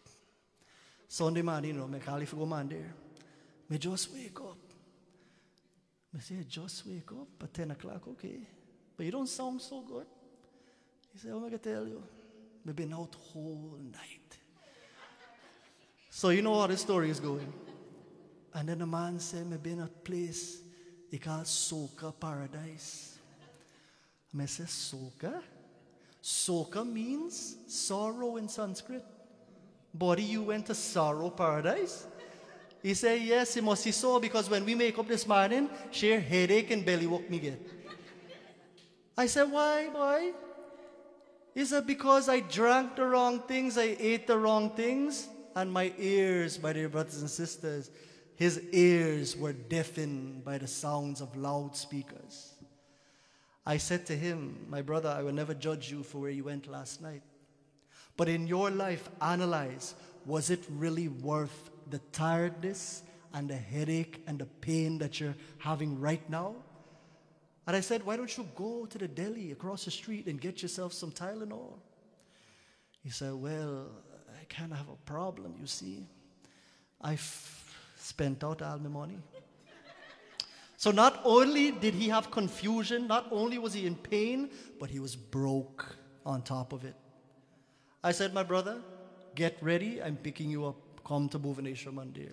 Sunday morning, you know, me call if you go man there. Me just wake up. Me say, just wake up at 10 o'clock, okay. But you don't sound so good. He said, what am I going to tell you? Me been out whole night. So you know how the story is going. And then the man said, me been at a place he called Soka Paradise. I said, Soka? Soka means sorrow in Sanskrit. Buddy, you went to sorrow paradise? He said, yes, it must be so, because when we make up this morning, sheer headache and belly work me get. I said, why, boy? He said, because I drank the wrong things, I ate the wrong things, and my ears, my dear brothers and sisters, His ears were deafened by the sounds of loudspeakers. I said to him, my brother, I will never judge you for where you went last night. But in your life, analyze, was it really worth the tiredness and the headache and the pain that you're having right now? And I said, why don't you go to the deli across the street and get yourself some Tylenol? He said, well, I kind of have a problem, you see. I've spent out all my money. So not only did he have confusion, not only was he in pain, but he was broke on top of it. I said, my brother, get ready. I'm picking you up. Come to Bhuvaneshwar Mandir.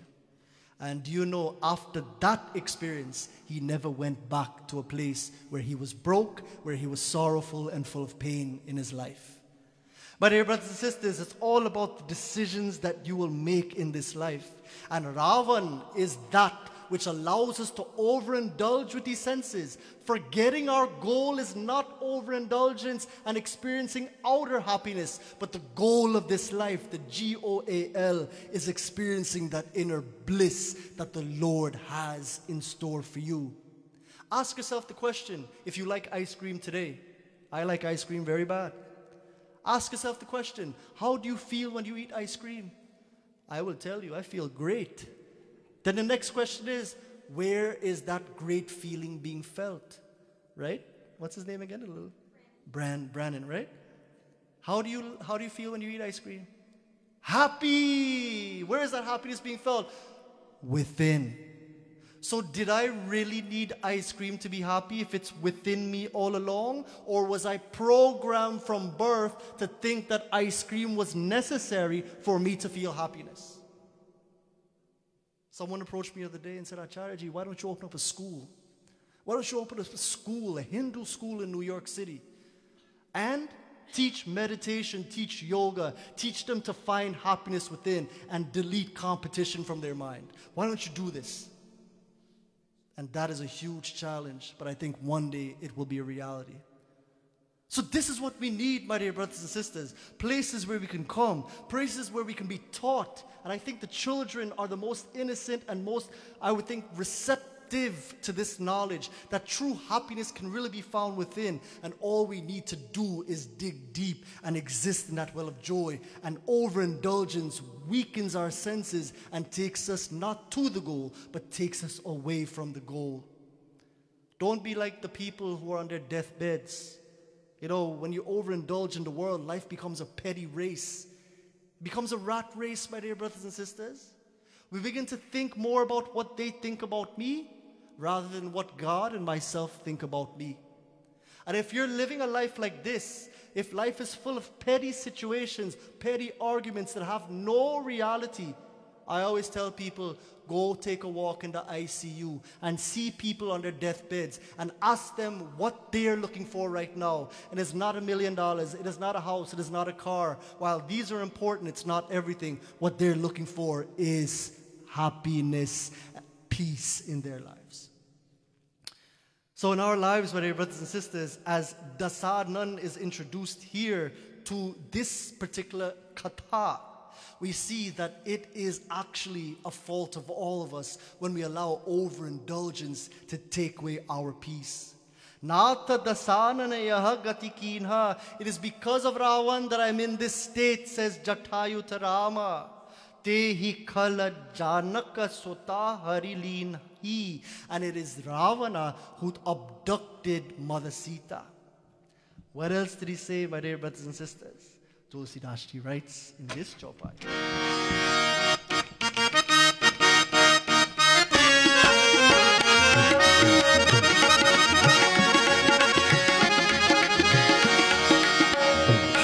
And do you know, after that experience, he never went back to a place where he was broke, where he was sorrowful and full of pain in his life. My dear brothers and sisters, it's all about the decisions that you will make in this life. And Ravan is that which allows us to overindulge with these senses. Forgetting our goal is not overindulgence and experiencing outer happiness, but the goal of this life, the G-O-A-L, is experiencing that inner bliss that the Lord has in store for you. Ask yourself the question, if you like ice cream today. I like ice cream very bad. Ask yourself the question, how do you feel when you eat ice cream? I will tell you, I feel great. Then the next question is, where is that great feeling being felt? Right? What's his name again? Brandon, right? How do you feel when you eat ice cream? Happy! Where is that happiness being felt? Within. So did I really need ice cream to be happy if it's within me all along? Or was I programmed from birth to think that ice cream was necessary for me to feel happiness? Someone approached me the other day and said, Acharyaji, why don't you open up a school? Why don't you open up a school, a Hindu school in New York City, and teach meditation, teach yoga, teach them to find happiness within and delete competition from their mind. Why don't you do this? And that is a huge challenge, but I think one day it will be a reality. So this is what we need, my dear brothers and sisters. Places where we can come, places where we can be taught. And I think the children are the most innocent and most, I would think, receptive to this knowledge that true happiness can really be found within. And all we need to do is dig deep and exist in that well of joy. And overindulgence weakens our senses and takes us not to the goal, but takes us away from the goal. Don't be like the people who are on their deathbeds. You know, when you overindulge in the world, life becomes a petty race. It becomes a rat race, my dear brothers and sisters. We begin to think more about what they think about me rather than what God and myself think about me. And if you're living a life like this, if life is full of petty situations, petty arguments that have no reality, I always tell people, go take a walk in the ICU and see people on their deathbeds and ask them what they're looking for right now. And it's not $1 million, it is not a house, it is not a car. While these are important, it's not everything. What they're looking for is happiness, peace in their lives. So in our lives, my dear brothers and sisters, as Dasanan is introduced here to this particular katha, we see that it is actually a fault of all of us when we allow overindulgence to take away our peace. It is because of Ravan that I'm in this state, says Jatayu Tarama. Tehi khala janaka sota harilin hi. And it is Ravana who abducted Mother Sita. What else did he say, my dear brothers and sisters? Tulsidas writes in this chopai.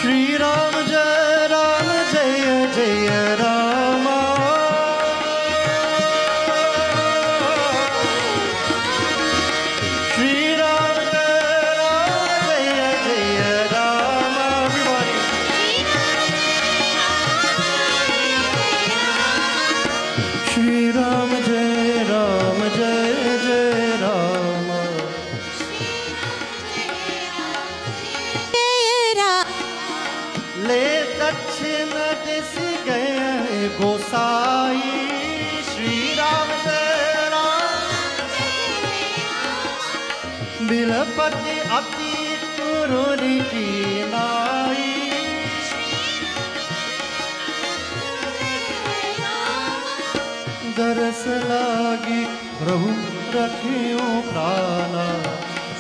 Shri Ram Jaya Jaya Rama. Shri Ram Jaya Jaya Rama. Everybody. Shri Ram Jaya Jaya Rama. Le Dachina Desi Gaye Gossai. Shri Ram Jai Ram, Bilapati Ati Kuruni Ki Nai, दरस लागी प्रभु रखियो प्राणा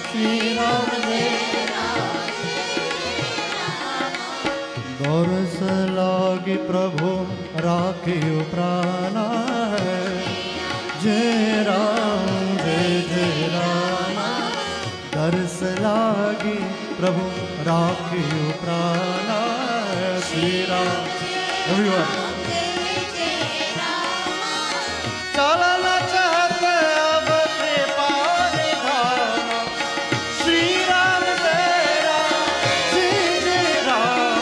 श्री राम जय दरस लागी प्रभु राखियो प्राणा जय राम जय राम दरस लागी प्रभु राखियो प्राणा श्री राम everyone चलना चाहते अब कृपा निधाना श्री राम जय राम जय राम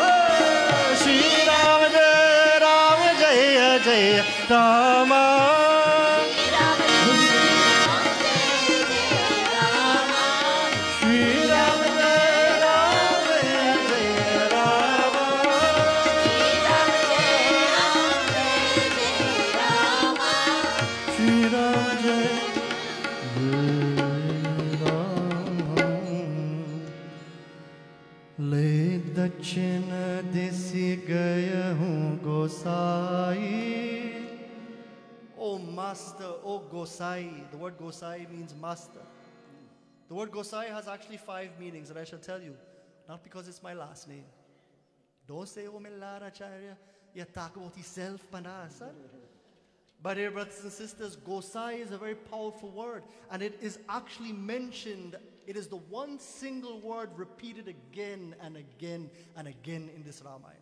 श्री राम जय जय राम श्री राम जय राम जय राम श्री राम जय ले दक्षिण दिशि गय हूँ गोसाई. Oh master, oh Gossai. The word Gossai means master. The word Gossai has actually 5 meanings, and I shall tell you, not because it's my last name. Don't say, oh Millar Acharya, you talk about yourself, Panasa. But dear brothers and sisters, Gossai is a very powerful word, and it is actually mentioned. It is the one single word repeated again and again and again in this Ramayana.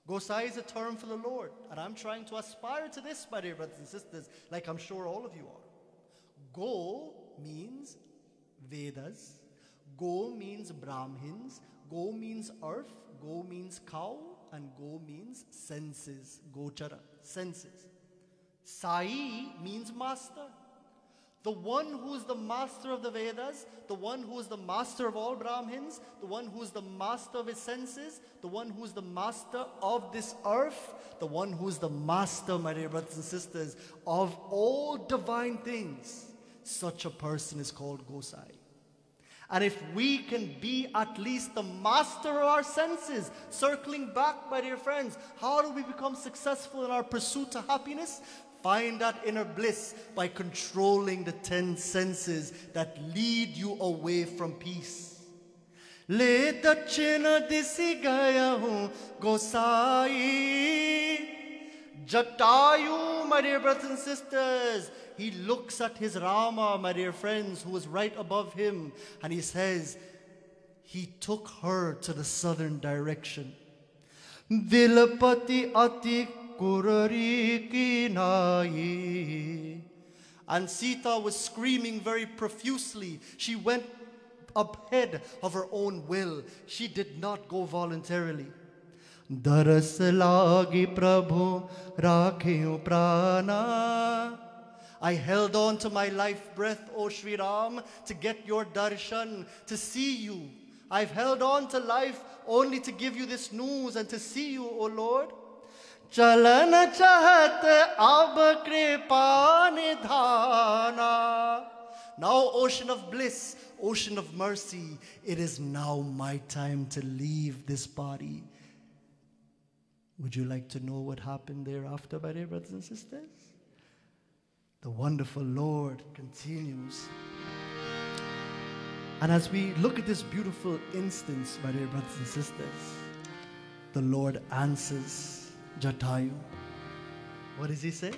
Gossai is a term for the Lord, and I'm trying to aspire to this, my dear brothers and sisters, like I'm sure all of you are. Go means Vedas, Go means Brahmins, Go means earth, Go means cow, and Go means senses, Gochara, senses. Sai means master. The one who is the master of the Vedas, the one who is the master of all Brahmins, the one who is the master of his senses, the one who is the master of this earth, the one who is the master, my dear brothers and sisters, of all divine things. Such a person is called Gossai. And if we can be at least the master of our senses, circling back, my dear friends, how do we become successful in our pursuit to happiness? Find that inner bliss by controlling the 10 senses that lead you away from peace. Le dachina disi gaya hu Gossai. Jatayu, my dear brothers and sisters, he looks at his Rama, my dear friends, who is right above him, and he says, he took her to the southern direction. Vilapati ati kurari kinai. And Sita was screaming very profusely. She went ahead of her own will. She did not go voluntarily. Daras lagi Prabhu rakhiyo prana. I held on to my life breath, O Sri Ram, to get your darshan, to see you. I've held on to life only to give you this news and to see you, O Lord. Chalana chahat ab kripa nidhana. Now, ocean of bliss, ocean of mercy, it is now my time to leave this body. Would you like to know what happened thereafter, my dear brothers and sisters? The wonderful Lord continues. And as we look at this beautiful instance, my dear brothers and sisters, the Lord answers Jatayu. What does he say?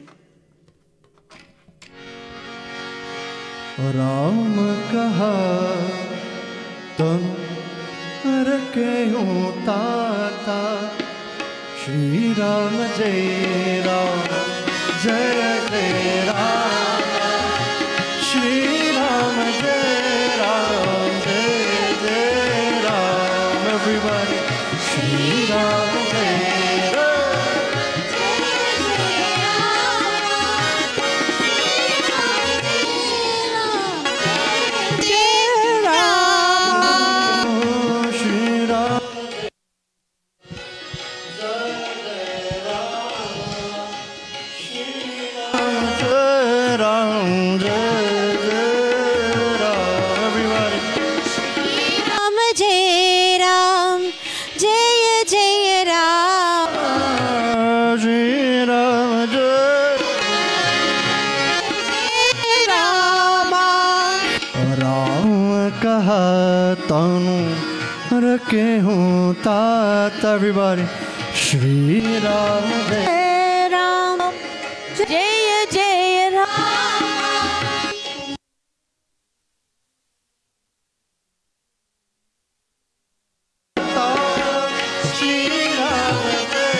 Ram kaha tum rakyo tata Shri Ram Jai Ram Jai Jai Ram Shri Ram Jai Ram Jai Jai Ram. Everybody, Shri Ram Jai Ram Shri Ram Jai Jai Ram Shri Ram जय राम जय जय Ram Shri Ram Jai Ram Ram kaha tanu rake hu tat. Everybody, Shri Ram Jai जय राम जय जय Ram Shri Ram Jai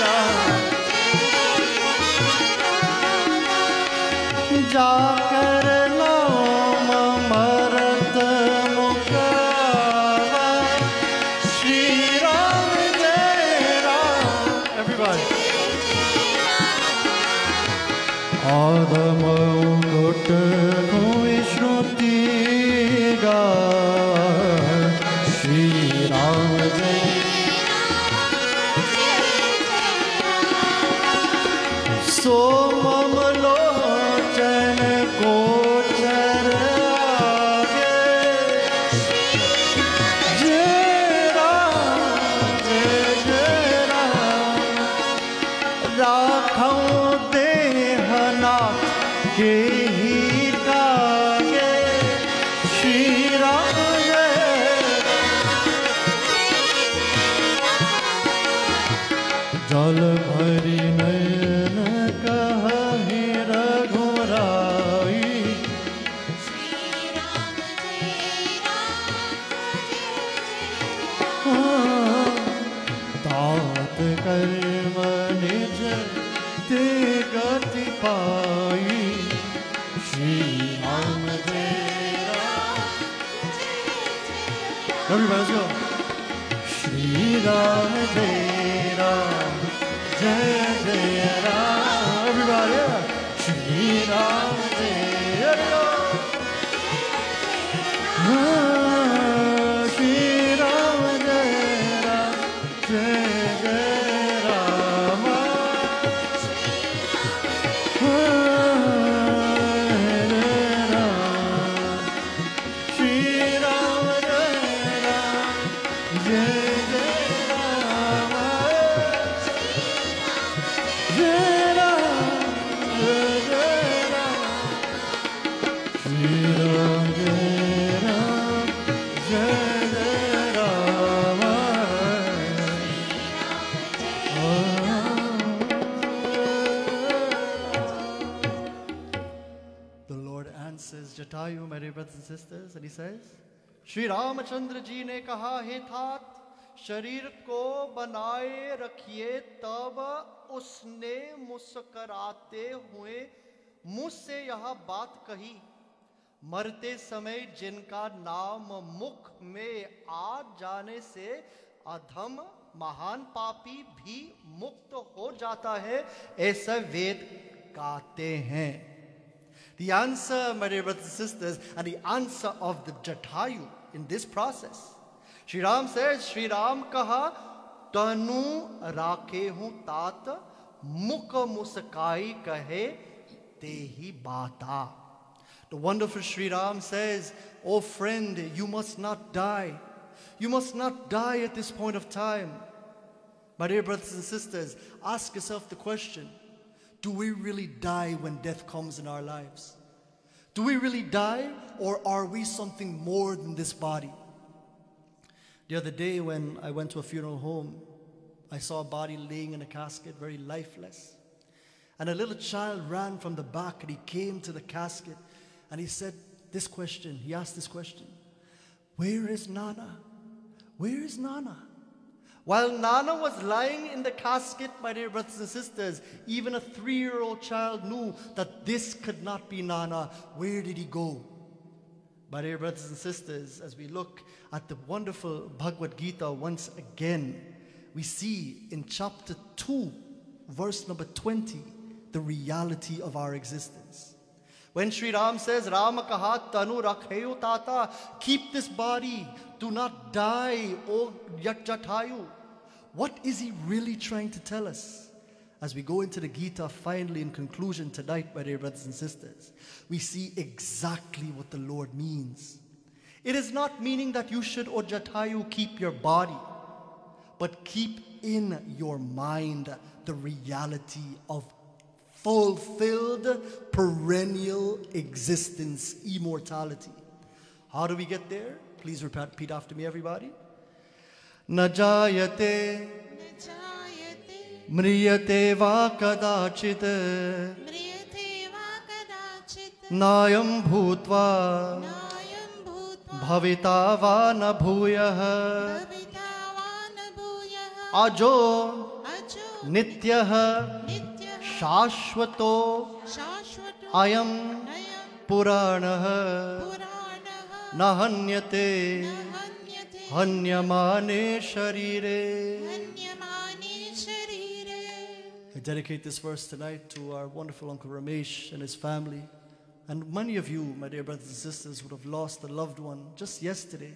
Ram जाकर नाम मरत मुकावा श्री राम जय राम. Everybody. आदम उठ कोई श्रुति गाए श्री राम जय. सो मम लोचन गोचर आगे जय राम जय जय राम. राखऊं देहनाथ के ही कागे श्री राम जय. जल भरी नयन कहि रघुराई तात कर्म निज ते गति पाई श्री राम जय Ram. Everybody, let's go. Shri Ram Jai Ram Jai Jai Ram. Everybody, Shri Ram Jai Ram. Shri Ram Jai Ram Jai Jai Ram. Shri Ram Jai Ram Jai Jai Ram. Jai Ram Jai Jai Ram. Shri Ram Jai Ram Jai Jai Ram. The Lord answers Jatayu, my dear brothers and sisters, and he says, Shri Ramchandra ji ने कहा, हे तात, शरीर को बनाए रखिए. तब उसने मुस्कराते हुए मुझसे यह बात कही, मरते समय जिनका नाम मुख में आ जाने से अधम महान पापी भी मुक्त हो जाता है, ऐसा वेद कहते हैं. The answer, my dear brothers and sisters, and the answer of the Jatayu in this process. Shri Ram says, Shri Ram kaha, tanu rakhe hu tat, mukh muskai kahe, tehi bata. The wonderful Shri Ram says, oh friend, you must not die. You must not die at this point of time. My dear brothers and sisters, ask yourself the question, do we really die when death comes in our lives? Do we really die, or are we something more than this body? The other day when I went to a funeral home, I saw a body laying in a casket, very lifeless. And a little child ran from the back and he came to the casket and he said this question, he asked this question, where is Nana? Where is Nana? While Nana was lying in the casket, my dear brothers and sisters, even a 3-year-old child knew that this could not be Nana. Where did he go? My dear brothers and sisters, as we look at the wonderful Bhagavad Gita once again, we see in chapter 2, verse number 20, the reality of our existence. When Sri Ram says, Rama kaha tanu rakheyo tata, keep this body, do not die, O Jatayu. What is he really trying to tell us? As we go into the Gita, finally in conclusion tonight, my dear brothers and sisters, we see exactly what the Lord means. It is not meaning that you should, O Jatayu, keep your body, but keep in your mind the reality of fulfilled perennial existence, immortality. How do we get there? Please repeat after me, everybody. Najayate mriyate va kadachit nayam bhutva bhavita va na bhuyah ajo nityah shashvato ayam puranah nahanyate hanyamane sharire. I dedicate this verse tonight to our wonderful Uncle Ramesh and his family. And many of you, my dear brothers and sisters, would have lost a loved one just yesterday,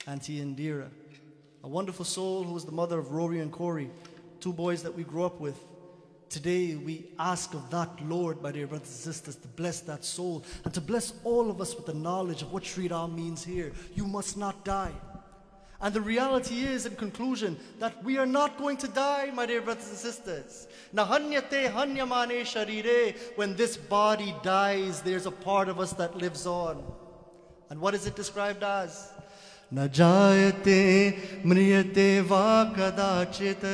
Auntie Indira, a wonderful soul who was the mother of Rory and Corey, two boys that we grew up with. Today we ask of that Lord, my dear brothers and sisters, to bless that soul and to bless all of us with the knowledge of what Sri Ram means here. You must not die. And the reality is, in conclusion, that we are not going to die, my dear brothers and sisters. Nahanyate hanyamane sharire. When this body dies, there's a part of us that lives on. And what is it described as? Najayate mriyate va kadachit.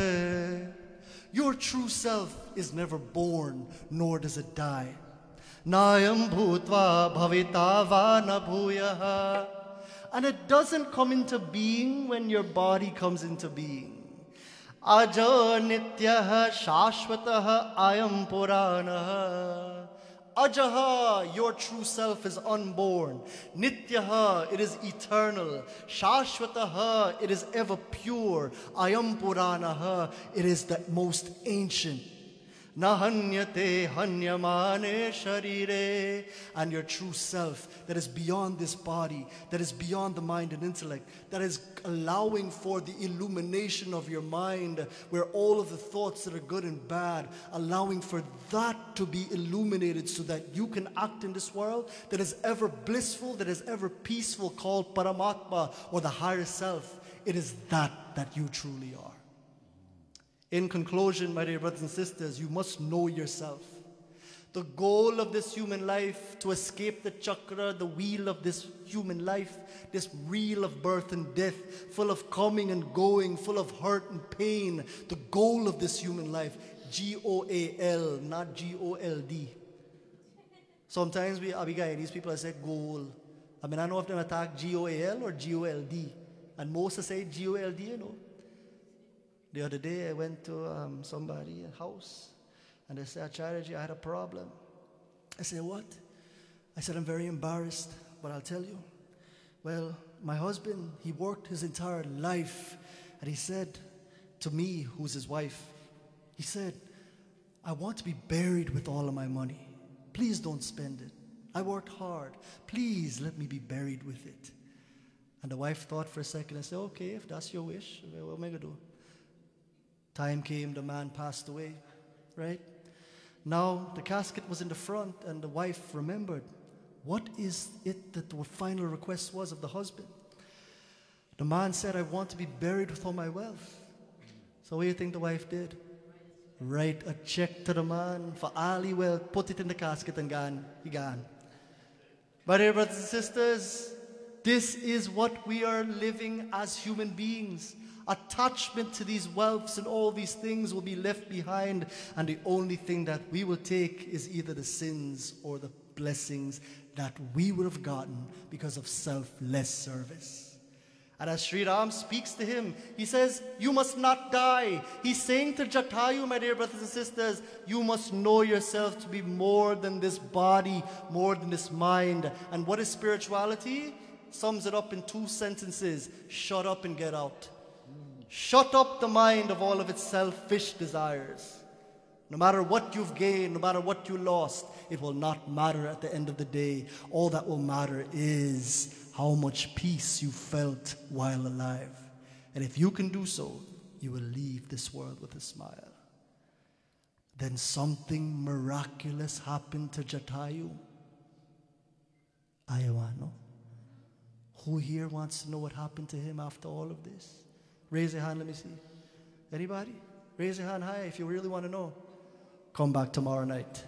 Your true self is never born, nor does it die. Nayam bhutva bhavita va na bhuyah. And it doesn't come into being when your body comes into being. Aja nityah shashvatah ayam puranah. Ajaha, your true self is unborn. Nityaha, it is eternal. Shashvataha, it is ever pure. Ayam Puranaha, it is the most ancient. Nahanyate hanyamane sharire. And your true self that is beyond this body, that is beyond the mind and intellect, that is allowing for the illumination of your mind, where all of the thoughts that are good and bad, allowing for that to be illuminated so that you can act in this world that is ever blissful, that is ever peaceful, called Paramatma, or the higher self. It is that you truly are. In conclusion, my dear brothers and sisters, you must know yourself. The goal of this human life, to escape the chakra, the wheel of this human life, this reel of birth and death, full of coming and going, full of hurt and pain. The goal of this human life, G-O-A-L, not G-O-L-D. Sometimes these people say goal. I mean, I know if they attack G-O-A-L or G-O-L-D. And most say G-O-L-D, you know. The other day I went to somebody's house and they said, Acharyaji, I had a problem. I said, what? I said, I'm very embarrassed, but I'll tell you. Well, my husband, he worked his entire life, and he said to me, who's his wife, he said, I want to be buried with all of my money. Please don't spend it. I worked hard. Please let me be buried with it. And the wife thought for a second and said, okay, if that's your wish, what am I going to do? Time came, the man passed away, right? Now, the casket was in the front, and the wife remembered, what is it that the final request was of the husband? The man said, I want to be buried with all my wealth. So what do you think the wife did? Write a check to the man for all his wealth, put it in the casket, and he gone. But dear brothers and sisters, this is what we are living as human beings. Attachment to these wealths and all these things will be left behind, and the only thing that we will take is either the sins or the blessings that we would have gotten because of selfless service. And as Sri Ram speaks to him, he says, you must not die. He's saying to Jatayu, my dear brothers and sisters, you must know yourself to be more than this body, more than this mind. And what is spirituality? Sums it up in 2 sentences. Shut up and get out. Shut up the mind of all of its selfish desires. No matter what you've gained, no matter what you lost, it will not matter at the end of the day. All that will matter is how much peace you felt while alive. And if you can do so, you will leave this world with a smile. Then something miraculous happened to Jatayu. Ayawano. Who here wants to know what happened to him after all of this? Raise your hand, let me see. Anybody? Raise your hand high if you really want to know. Come back tomorrow night.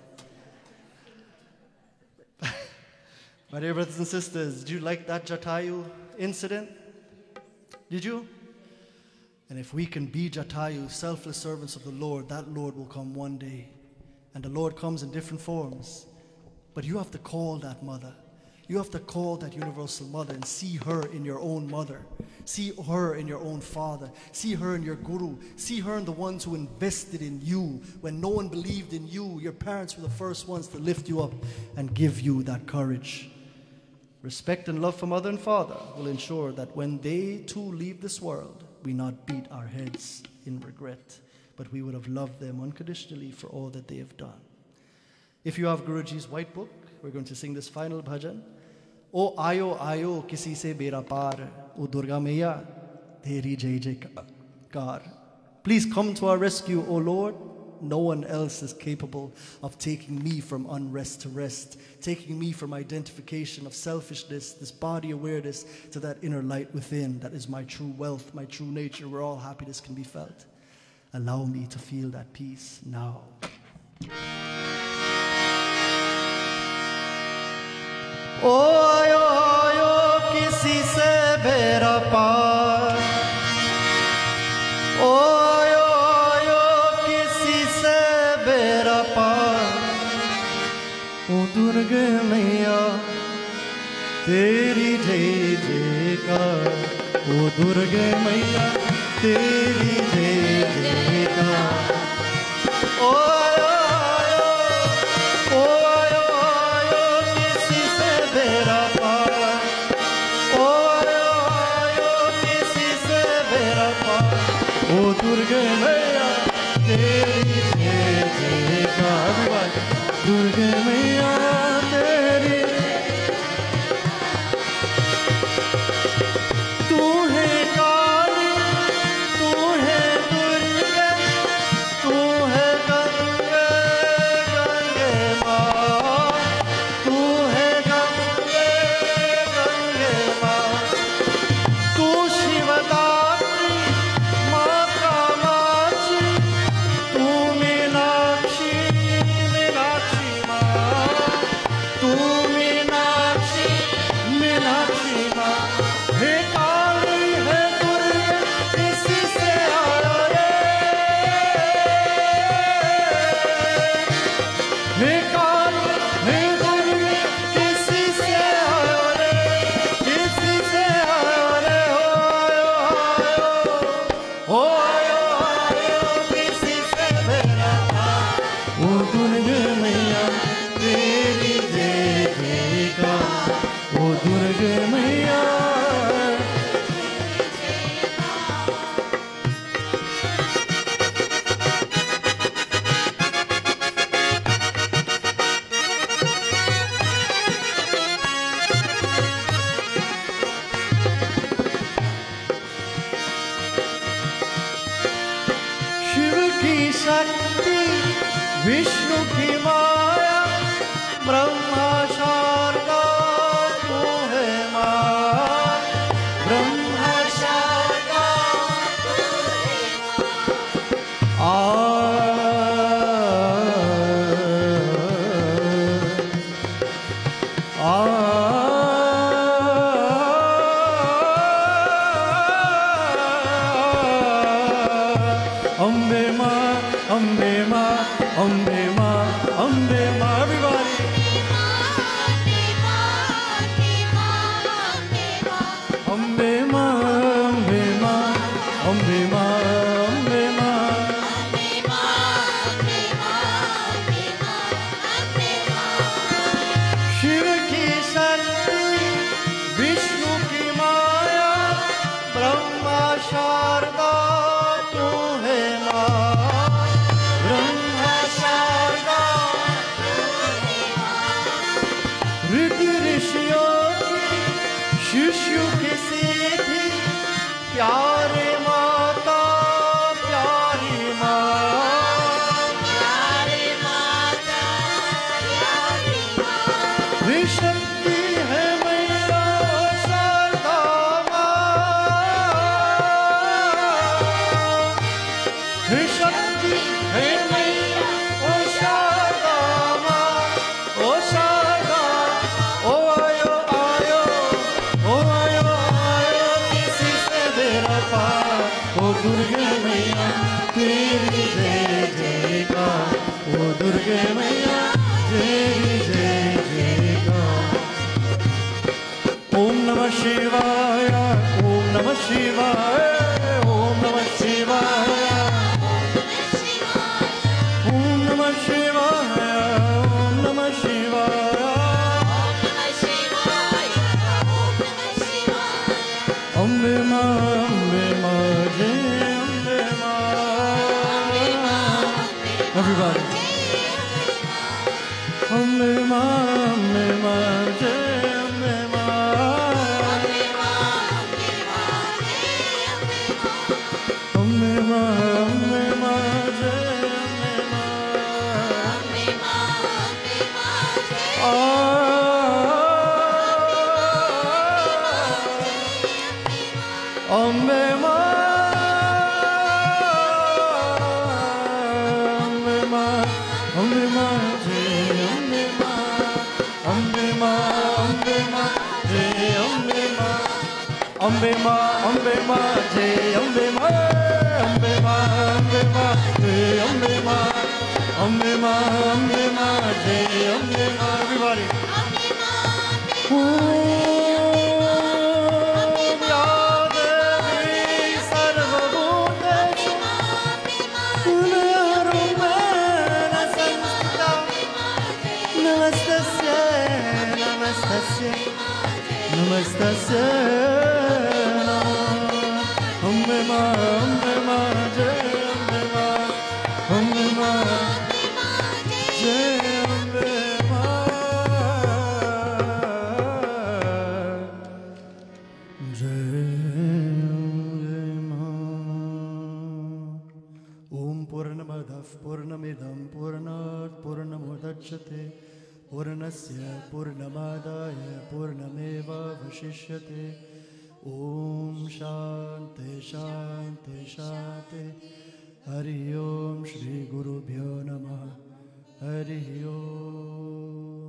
My dear brothers and sisters, did you like that Jatayu incident? Did you? And if we can be Jatayu, selfless servants of the Lord, that Lord will come one day. And the Lord comes in different forms. But you have to call that mother. You have to call that universal mother and see her in your own mother. See her in your own father. See her in your guru. See her in the ones who invested in you. When no one believed in you, your parents were the first ones to lift you up and give you that courage. Respect and love for mother and father will ensure that when they too leave this world, we not beat our heads in regret, but we would have loved them unconditionally for all that they have done. If you have Guruji's white book, we're going to sing this final bhajan. O ayo kisi se bera par, O Durga Maiya, teri jai jaikar. Please come to our rescue, O Lord. No one else is capable of taking me from unrest to rest, taking me from identification of selfishness, this body awareness, to that inner light within. That is my true wealth, my true nature, where all happiness can be felt. Allow me to feel that peace now. O kisi se bera par, o Durga Maiya, teri jai jaikar. O Durga Maiya, teri jai jaikar. O ayo kisi se bera par. O ayo kisi se bera par. O Durga Maiya, teri jai jaikar. Durga Maiya, teri tu hai Kali, tu hai Durga, tu hai Ganga, Ganga Maa, tu hai Ganga, Ganga Maa, tu Shivadatri, Maa Kamachi, tu Meenakshi, Vishnu ki maya, Brahma Sharda, tu hai maa, Brahma Sharda, tu hai Ambe Ma, Ambe Ma, Ambe Ma, Ambe Ma, everybody. Ambe Ma, Ambe Ma, Ambe Ma, Ambe Ma. Shiv ki Shakti, Vishnu ki Maya, Brahma Sharda, tu hai Ma. शिशु किसी थी प्यारे माता प्यारी माँ प्यारी माता प्यारी माँ विशक्ति है मैया शारदा दुर्गे मैया तेरी जय जयकार, ओ दुर्गे मैया तेरी जय जयकार। ओम नमः शिवाय, ओम नमः शिवाय, ओम नमः शिवाय, ओम नमः शिवाय, ओम नमः शिवाय, अम्बे मां जय अम्बे मां, everybody, अम्बे मां जय अम्बे मां, अम्बे मां जय अम्बे अम्बे मां, अम्बे मां जय अम्बे मां, अम्बे मां जय अम्बे मां, अम्बे मां जय अम्बे मां, अम्बे मां जय अम्बे मां, अम्बे मां जय अम्बे मां, everybody. Namaste, Ambe Ma, Jai Ambe Ma, Ambe Ma, Jai Ambe Ma, Jai Ambe Ma. Om Purnamadav Purnamidam Purnat Purnamudachyate Purnasya Purnamadaya Purnameva Vashishyate. Om Shanti Shanti Shanti. Hari Om Shri Gurubhyo Namah. Hari Om.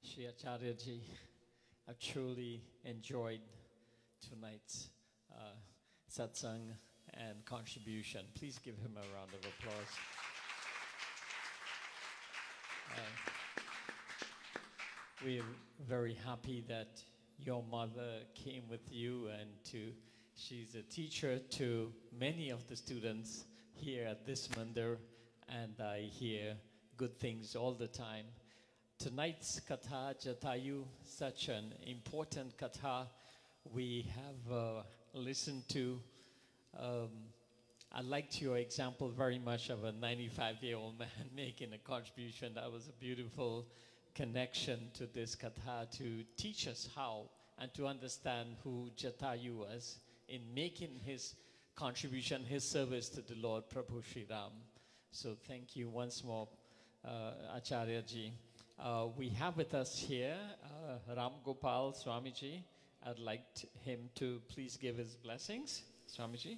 Shri Acharyaji, I've truly enjoyed tonight's satsang and contribution. Please give him a round of applause. We're very happy that your mother came with you, and she's a teacher to many of the students here at this mandir, and I hear good things all the time. Tonight's Katha, Jatayu, such an important Katha we have listened to. I liked your example very much of a 95-year-old man making a contribution. That was a beautiful connection to this Katha to teach us how and to understand who Jatayu was in making his contribution, his service to the Lord Prabhu Sri Ram. So thank you once more, Acharyaji. We have with us here Ram Gopal Swamiji. I'd like him to please give his blessings. Swamiji.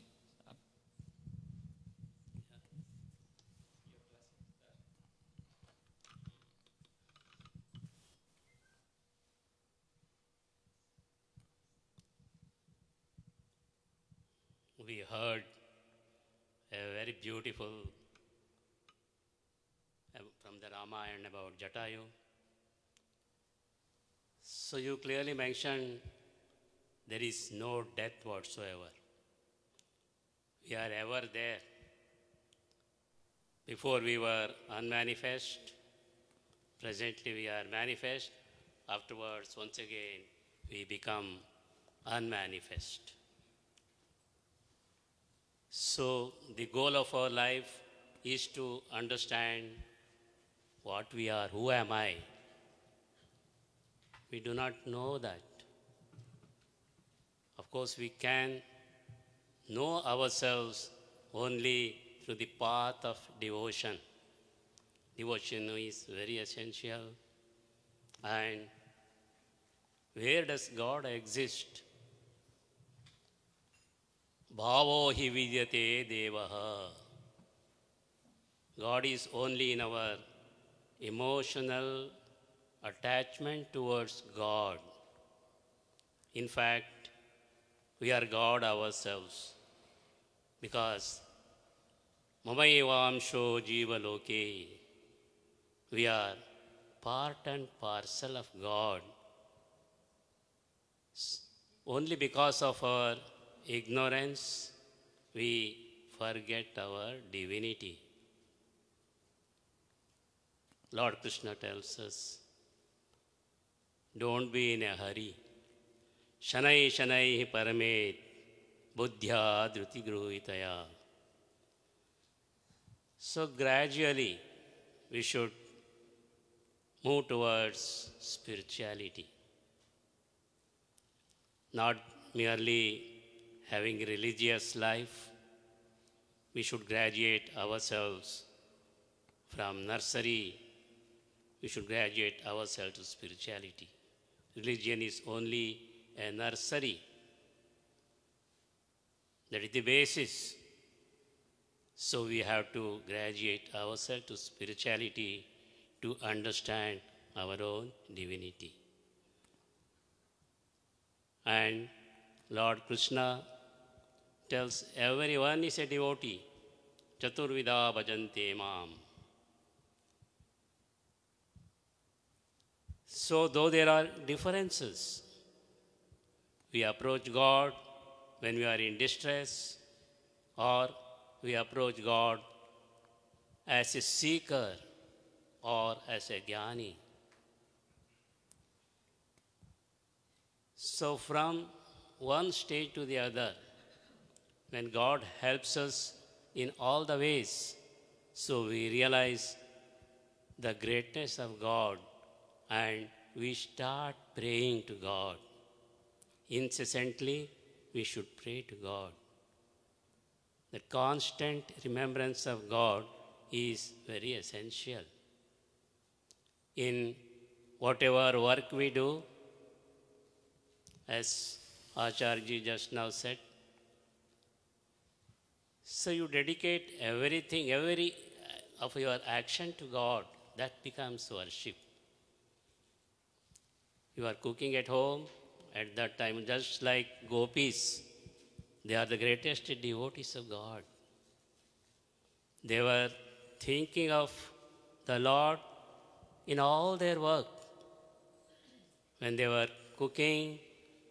We heard a very beautiful from the Ramayana about Jatayu. So you clearly mentioned there is no death whatsoever. We are ever there. Before we were unmanifest, presently we are manifest. Afterwards, once again, we become unmanifest. So the goal of our life is to understand what we are, who am I? We do not know that. Of course, we can know ourselves only through the path of devotion. Devotion is very essential. And where does God exist? Bhavo hi vidyate devaha. God is only in our emotional attachment towards God. In fact, we are God ourselves, because Mamayevamsho Jiva Loke, we are part and parcel of God. Only because of our ignorance, we forget our divinity. Lord Krishna tells us, don't be in a hurry. Shanai shanai paramet buddhya dhruti gruhitaya. So gradually we should move towards spirituality. Not merely having a religious life, we should graduate ourselves from nursery. We should graduate ourselves to spirituality. Religion is only a nursery. That is the basis. So we have to graduate ourselves to spirituality to understand our own divinity. And Lord Krishna tells everyone is a devotee. Chaturvida bhajante mam. So though there are differences, we approach God when we are in distress, or we approach God as a seeker or as a jnani. So from one stage to the other, when God helps us in all the ways, so we realize the greatness of God and we start praying to God. Incessantly, we should pray to God. The constant remembrance of God is very essential. In whatever work we do, as Acharyaji just now said, so you dedicate everything, every of your action to God, that becomes worship. You are cooking at home, at that time, just like gopis, they are the greatest devotees of God. They were thinking of the Lord in all their work. When they were cooking,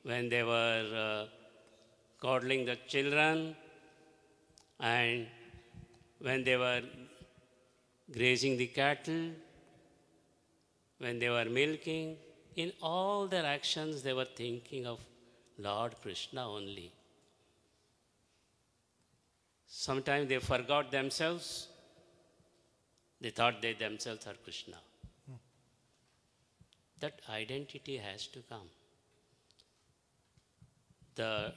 when they were coddling the children, and when they were grazing the cattle, when they were milking, in all their actions they were thinking of Lord Krishna only. Sometimes they forgot themselves. They thought they themselves are Krishna. That identity has to come. The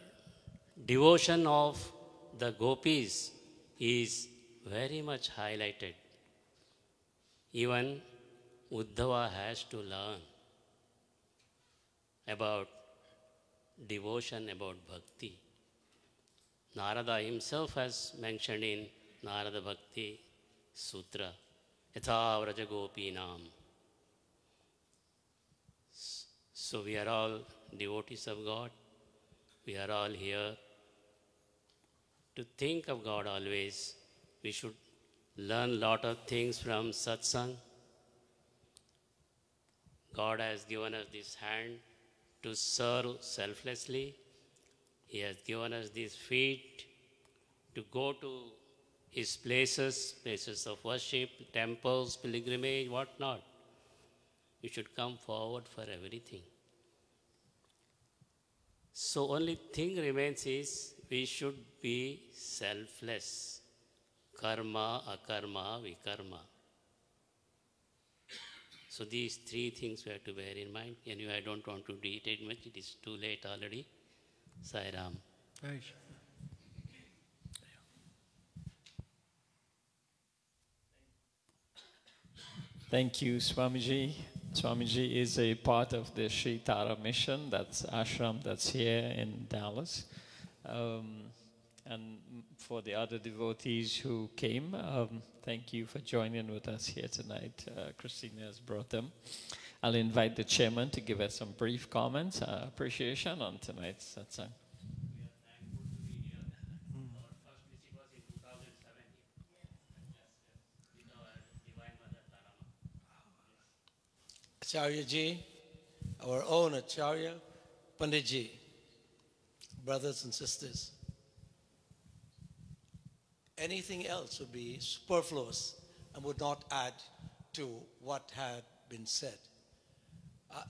devotion of the gopis is very much highlighted. Even Uddhava has to learn about devotion, about bhakti. Narada himself has mentioned in Narada Bhakti Sutra, Yatha Vraja Gopinam. So we are all devotees of God. We are all here to think of God always. We should learn a lot of things from satsang. God has given us this hand to serve selflessly. He has given us these feet to go to His places, places of worship, temples, pilgrimage, whatnot. You should come forward for everything. So only thing remains is we should be selfless. Karma, akarma, vikarma. So these three things we have to bear in mind. Anyway, I don't want to detail much. It is too late already. Sai Ram. Thank you, Swamiji. Swamiji is a part of the Sri Tara mission, that's ashram that's here in Dallas. And for the other devotees who came, thank you for joining with us here tonight. Christina has brought them. I'll invite the chairman to give us some brief comments, appreciation on tonight's satsang. Acharyaji, our own Acharya, Panditji, brothers and sisters. Anything else would be superfluous and would not add to what had been said.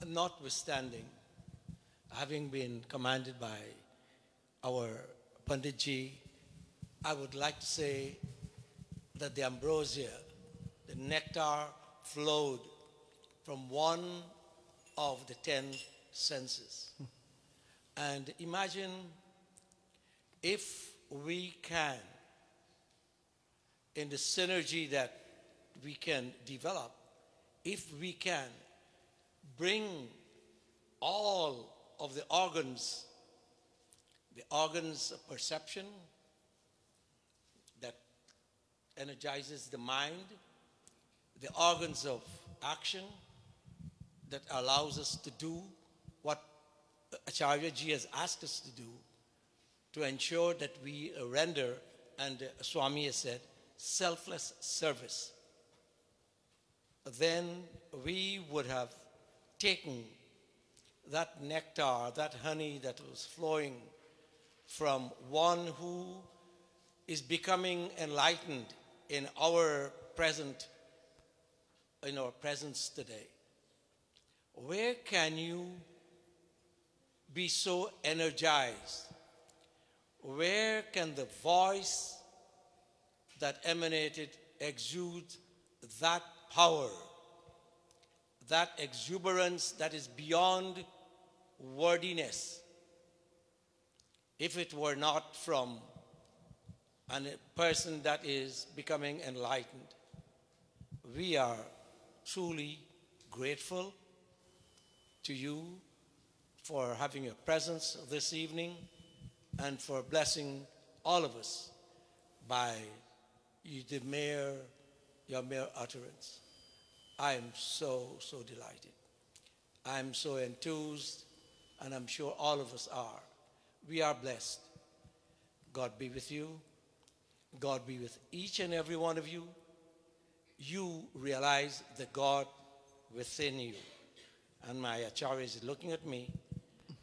Notwithstanding, having been commanded by our Panditji, I would like to say that the ambrosia, the nectar flowed from one of the 10 senses. And imagine if we can, in the synergy that we can develop, if we can bring all of the organs of perception that energizes the mind, the organs of action that allows us to do what Acharyaji has asked us to do, to ensure that we render, and Swami has said, selfless service. Then we would have taken that nectar, that honey that was flowing from one who is becoming enlightened in our presence today. Where can you be so energized? Where can the voice that emanated exude that power, that exuberance that is beyond wordiness, if it were not from a person that is becoming enlightened? We are truly grateful to you for having your presence this evening and for blessing all of us by your mere utterance. I am so delighted. I am so enthused, and I'm sure all of us are. We are blessed. God be with you. God be with each and every one of you. You realize the God within you. And my Acharya is looking at me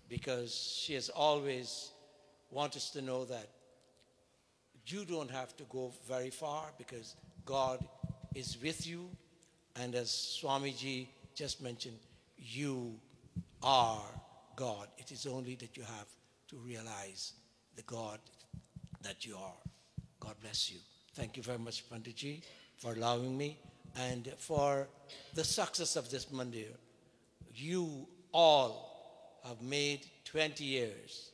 because she has always wanted us to know that you don't have to go very far because God is with you. And as Swamiji just mentioned, you are God. It is only that you have to realize the God that you are. God bless you. Thank you very much, Panditji, for allowing me and for the success of this mandir. You all have made 20 years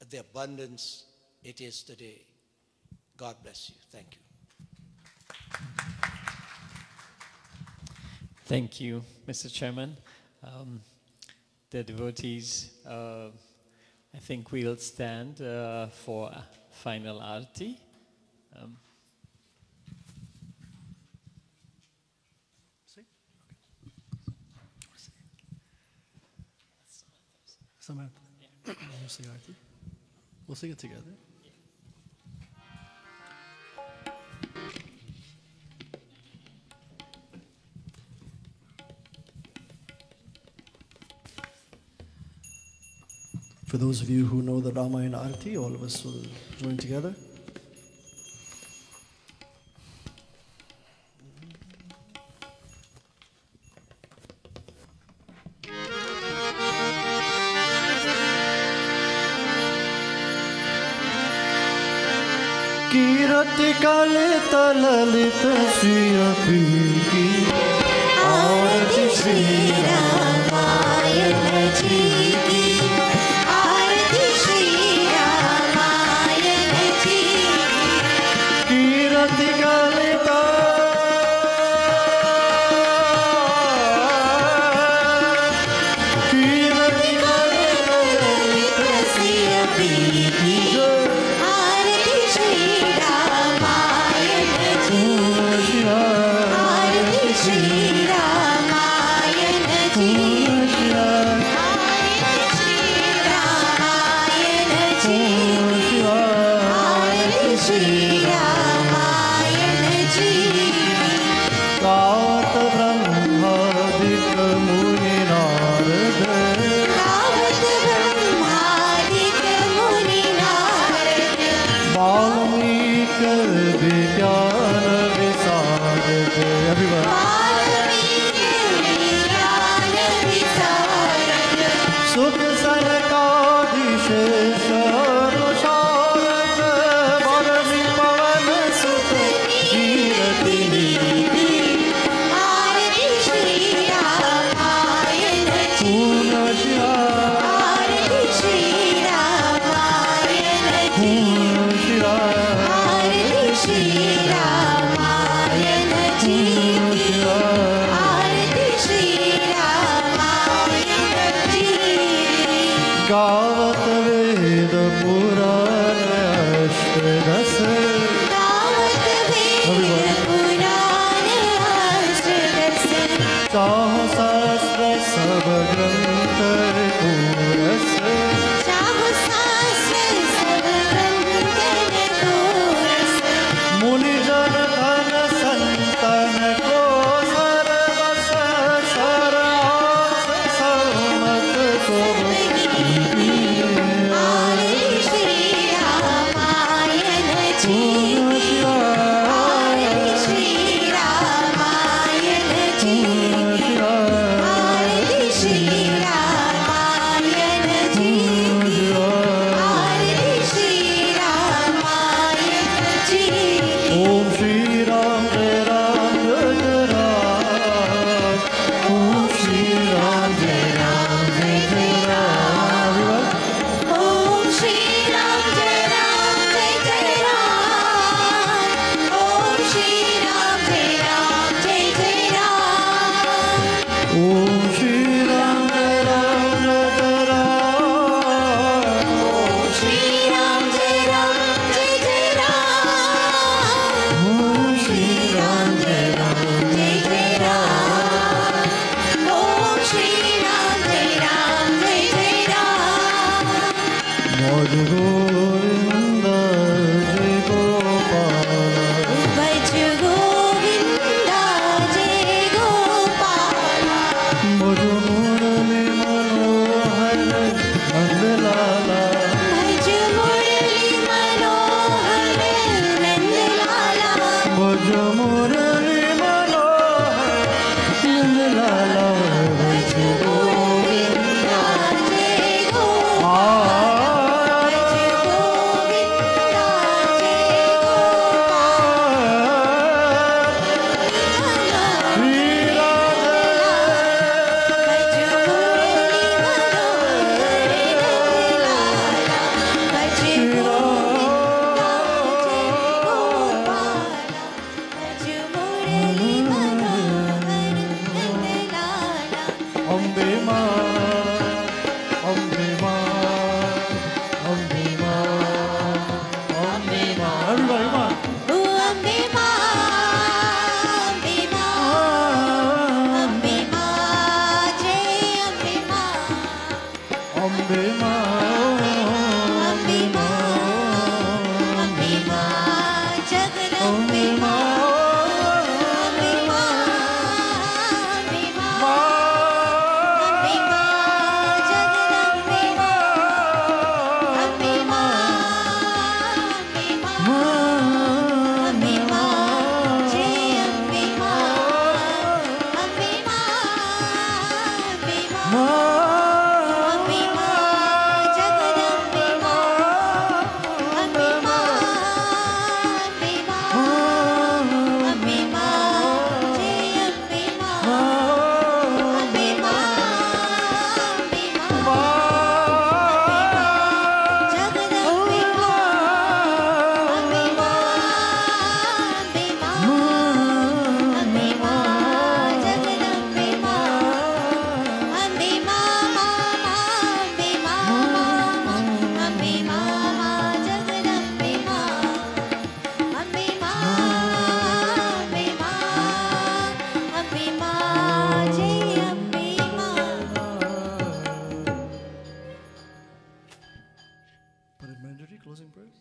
the abundance it is today. God bless you. Thank you. Thank you, Mr. Chairman. The devotees, I think we'll stand for final arati. Samantha, you sing arati. We'll sing it together. For those of you who know the Ramayana Arati, all of us will join together. Kirati kale talalit Shriya Piki Aarati Shri Ramayana Ji ki, जनकाधिशेष अनुसारक वरनि पवन सुत कीरति नीति आरती श्री रामायण जी आरती श्री रामायण जी आरती श्री रामायण जी आरती श्री रामायण जी गावत वेद पुराण अष्टदश गावत वेद पुराण अष्टदश चाहो सहस्र सब ग्रंथ coarse चाहो सहस्र सब ग्रंथ कोरस मुनि जन धन संतन को सर्वस सरास समत को आरती श्री रामायण जी आरती श्री रामायण जी आरती श्री रामायण जी आरती श्री रामायण जी ओम श्री राम जय राम जय राम ओम श्री राम जय राम जय राम ओम श्री राम जय राम जय जय राम ओम श्री राम जय राम जय जय राम ओम श्री राम जय राम जय राम ओम श्री राम जय राम जय जय राम ओम श्री राम जय राम जय जय राम ओम श्री राम जय राम जय जय राम मधु गोविंद जय गोपाल भज गोविंदा जय गोपाल मधु मुरली मनोहर नंदलाला भज मुरली मनोहर नंदलाला भज मुरली मनोहर नंदलाला भज गोविंदा जय गोपाल भज गोविंदा जय गोपाल भज मुरली मनोहर नंदलाला भज गोविंदा जय गोपाल भज मुरली मनोहर नंदलाला अम्बे माँ अम्बे माँ अम्बे माँ अम्बे माँ everybody माँ ओ अम्बे माँ अम्बे माँ अम्बे माँ जय अम्बे माँ अम्बे माँ अम्बे माँ अम्बे माँ जगदम्बे माँ अम्बे माँ अम्बे माँ अम्बे माँ जगदम्बे माँ अम्बे माँ अम्बे माँ अम्बे माँ जय अम्बे माँ अम्बे माँ अम्बे माँ अम्बे माँ जगदम्बे माँ अम्बे माँ अम्बे माँ अम्बे माँ जय अम्बे माँ अम्बे माँ अम्बे माँ जगदम्बे माँ अम्बे माँ अम्बे माँ अम्बे माँ जगदम्बे माँ अम्बे माँ अम्बे माँ अम्बे माँ जगदम्बे माँ अम्बे माँ अम्बे माँ अम्बे माँ जय अम्बे माँ Mandatory closing prayers.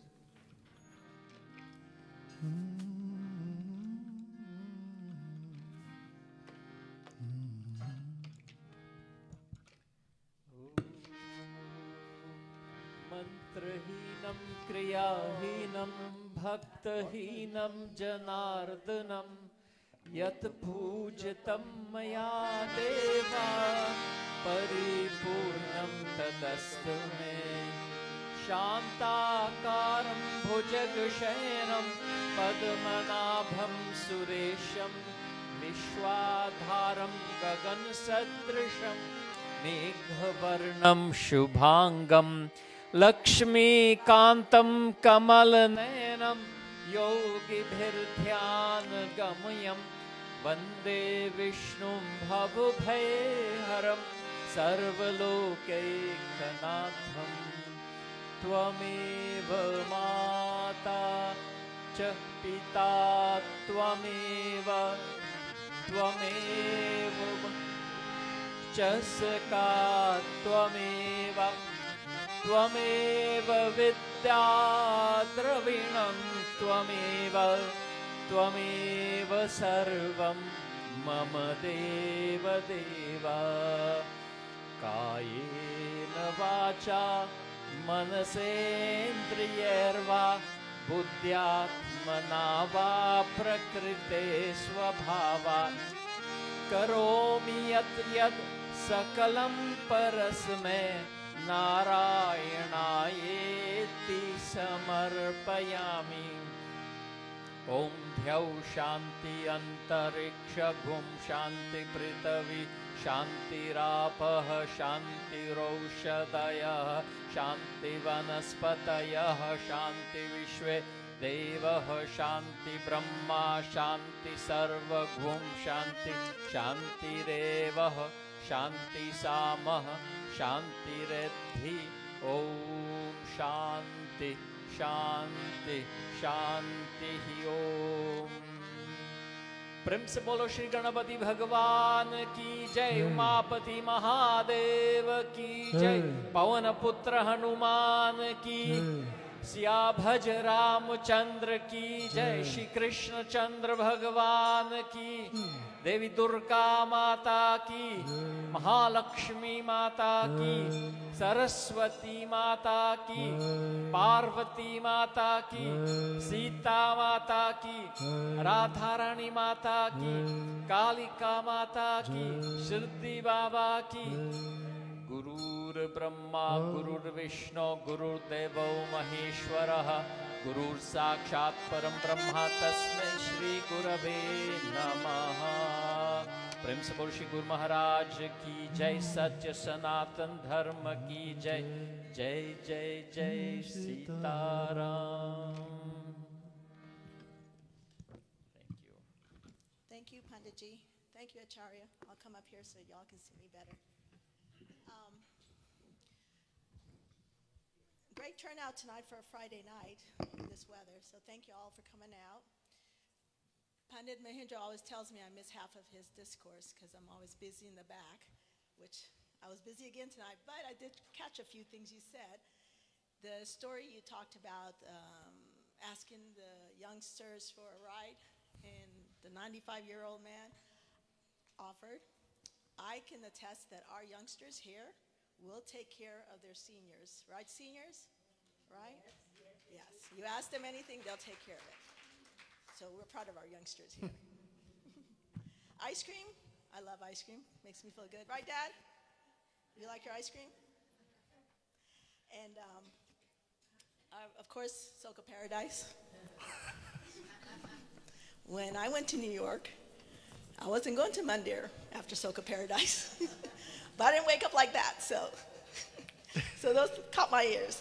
मंत्रहीनं क्रियाहीनं भक्तहीनं जनार्दनं यत् पूजितं मया देवा परिपूर्णं तदस्तु मे शान्ताकारं भुजगशयनं पद्मनाभं सुरेशं विश्वाधारं गगनसदृशं मेघवर्णं शुभांगं लक्ष्मीकान्तं कमलनयनं योगिभिर्ध्यानगम्यं वन्दे विष्णुं भवभयहरं सर्वलोकैकनाथं त्वमेव माता च पिता त्वमेव च सखा त्वमेव विद्या द्रविणं त्वमेव सर्वं मम देव देव कायेन वाचा मनसेन्द्रियैर्वा बुद्ध्यात्मना वा प्रकृते स्वभावात् करोमि यत् यत् सकलं परस्मै नारायणायेति समर्पयामि ॐ द्यौः शान्ति अन्तरिक्ष भूं शान्ति पृथिवी शान्तिरापः शान्तिरौषधयः शान्ति वनस्पतयः शान्ति विश्वे देवः शान्ति ब्रह्मा शान्ति सर्वभूं शान्ति शान्तिरेवः शान्ति सामः शान्तिरेद्धि ॐ शान्ति शान्ति शान्तिः ॐ प्रेम से बोलो श्री गणपति भगवान की जय उमापति महादेव की जय पवन पुत्र हनुमान की सिया भज रामचंद्र की जय श्री कृष्ण चंद्र भगवान की देवी दुर्गा माता की महालक्ष्मी माता की सरस्वती माता की पार्वती माता की सीता माता की राधा रानी माता की कालिका माता की सिद्धि बाबा की गुरुर्ब्रह्मा गुरुर्विष्णु गुरुर्देवो महेश्वरः गुरुर्साक्षात् परं ब्रह्म तस्मै श्री गुरवे नमः प्रेम से बोल श्री गुरु महाराज की जय सत्य सनातन धर्म की जय जय जय जय Sitaram Thank you, Panditji. Thank you, Acharya. I'll come up here so y'all can see me better. Great turnout tonight for a Friday night in this weather, so thank you all for coming out. Pandit Mahendra always tells me I miss half of his discourse because I'm always busy in the back, which I was busy again tonight, but I did catch a few things you said. The story you talked about asking the youngsters for a ride, and the 95-year-old man offered. I can attest that our youngsters here will take care of their seniors. Right, seniors? Right? Yes. You ask them anything, they'll take care of it. So we're proud of our youngsters here. Ice cream? I love ice cream. Makes me feel good. Right, Dad? You like your ice cream? And, of course, Soka Paradise. When I went to New York, I wasn't going to Mandir after Soka Paradise. But I didn't wake up like that, so those caught my ears.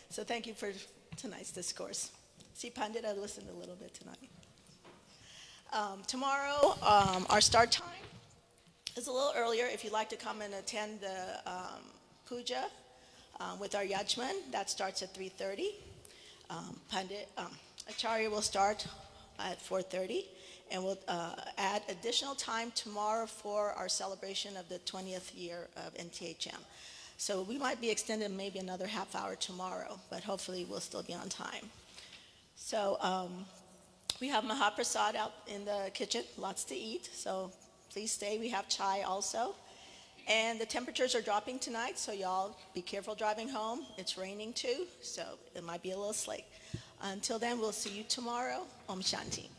So thank you for tonight's discourse. See, Pandit, I listened a little bit tonight. Tomorrow, our start time is a little earlier. If you'd like to come and attend the puja with our yajman, that starts at 3:30. Acharya will start at 4:30. And we'll add additional time tomorrow for our celebration of the 20th year of NTHM. So we might be extended maybe another half hour tomorrow, but hopefully we'll still be on time. So we have Mahaprasad out in the kitchen, lots to eat, so please stay. We have chai also. And the temperatures are dropping tonight, so y'all be careful driving home. It's raining too, so it might be a little slick. Until then, we'll see you tomorrow. Om Shanti.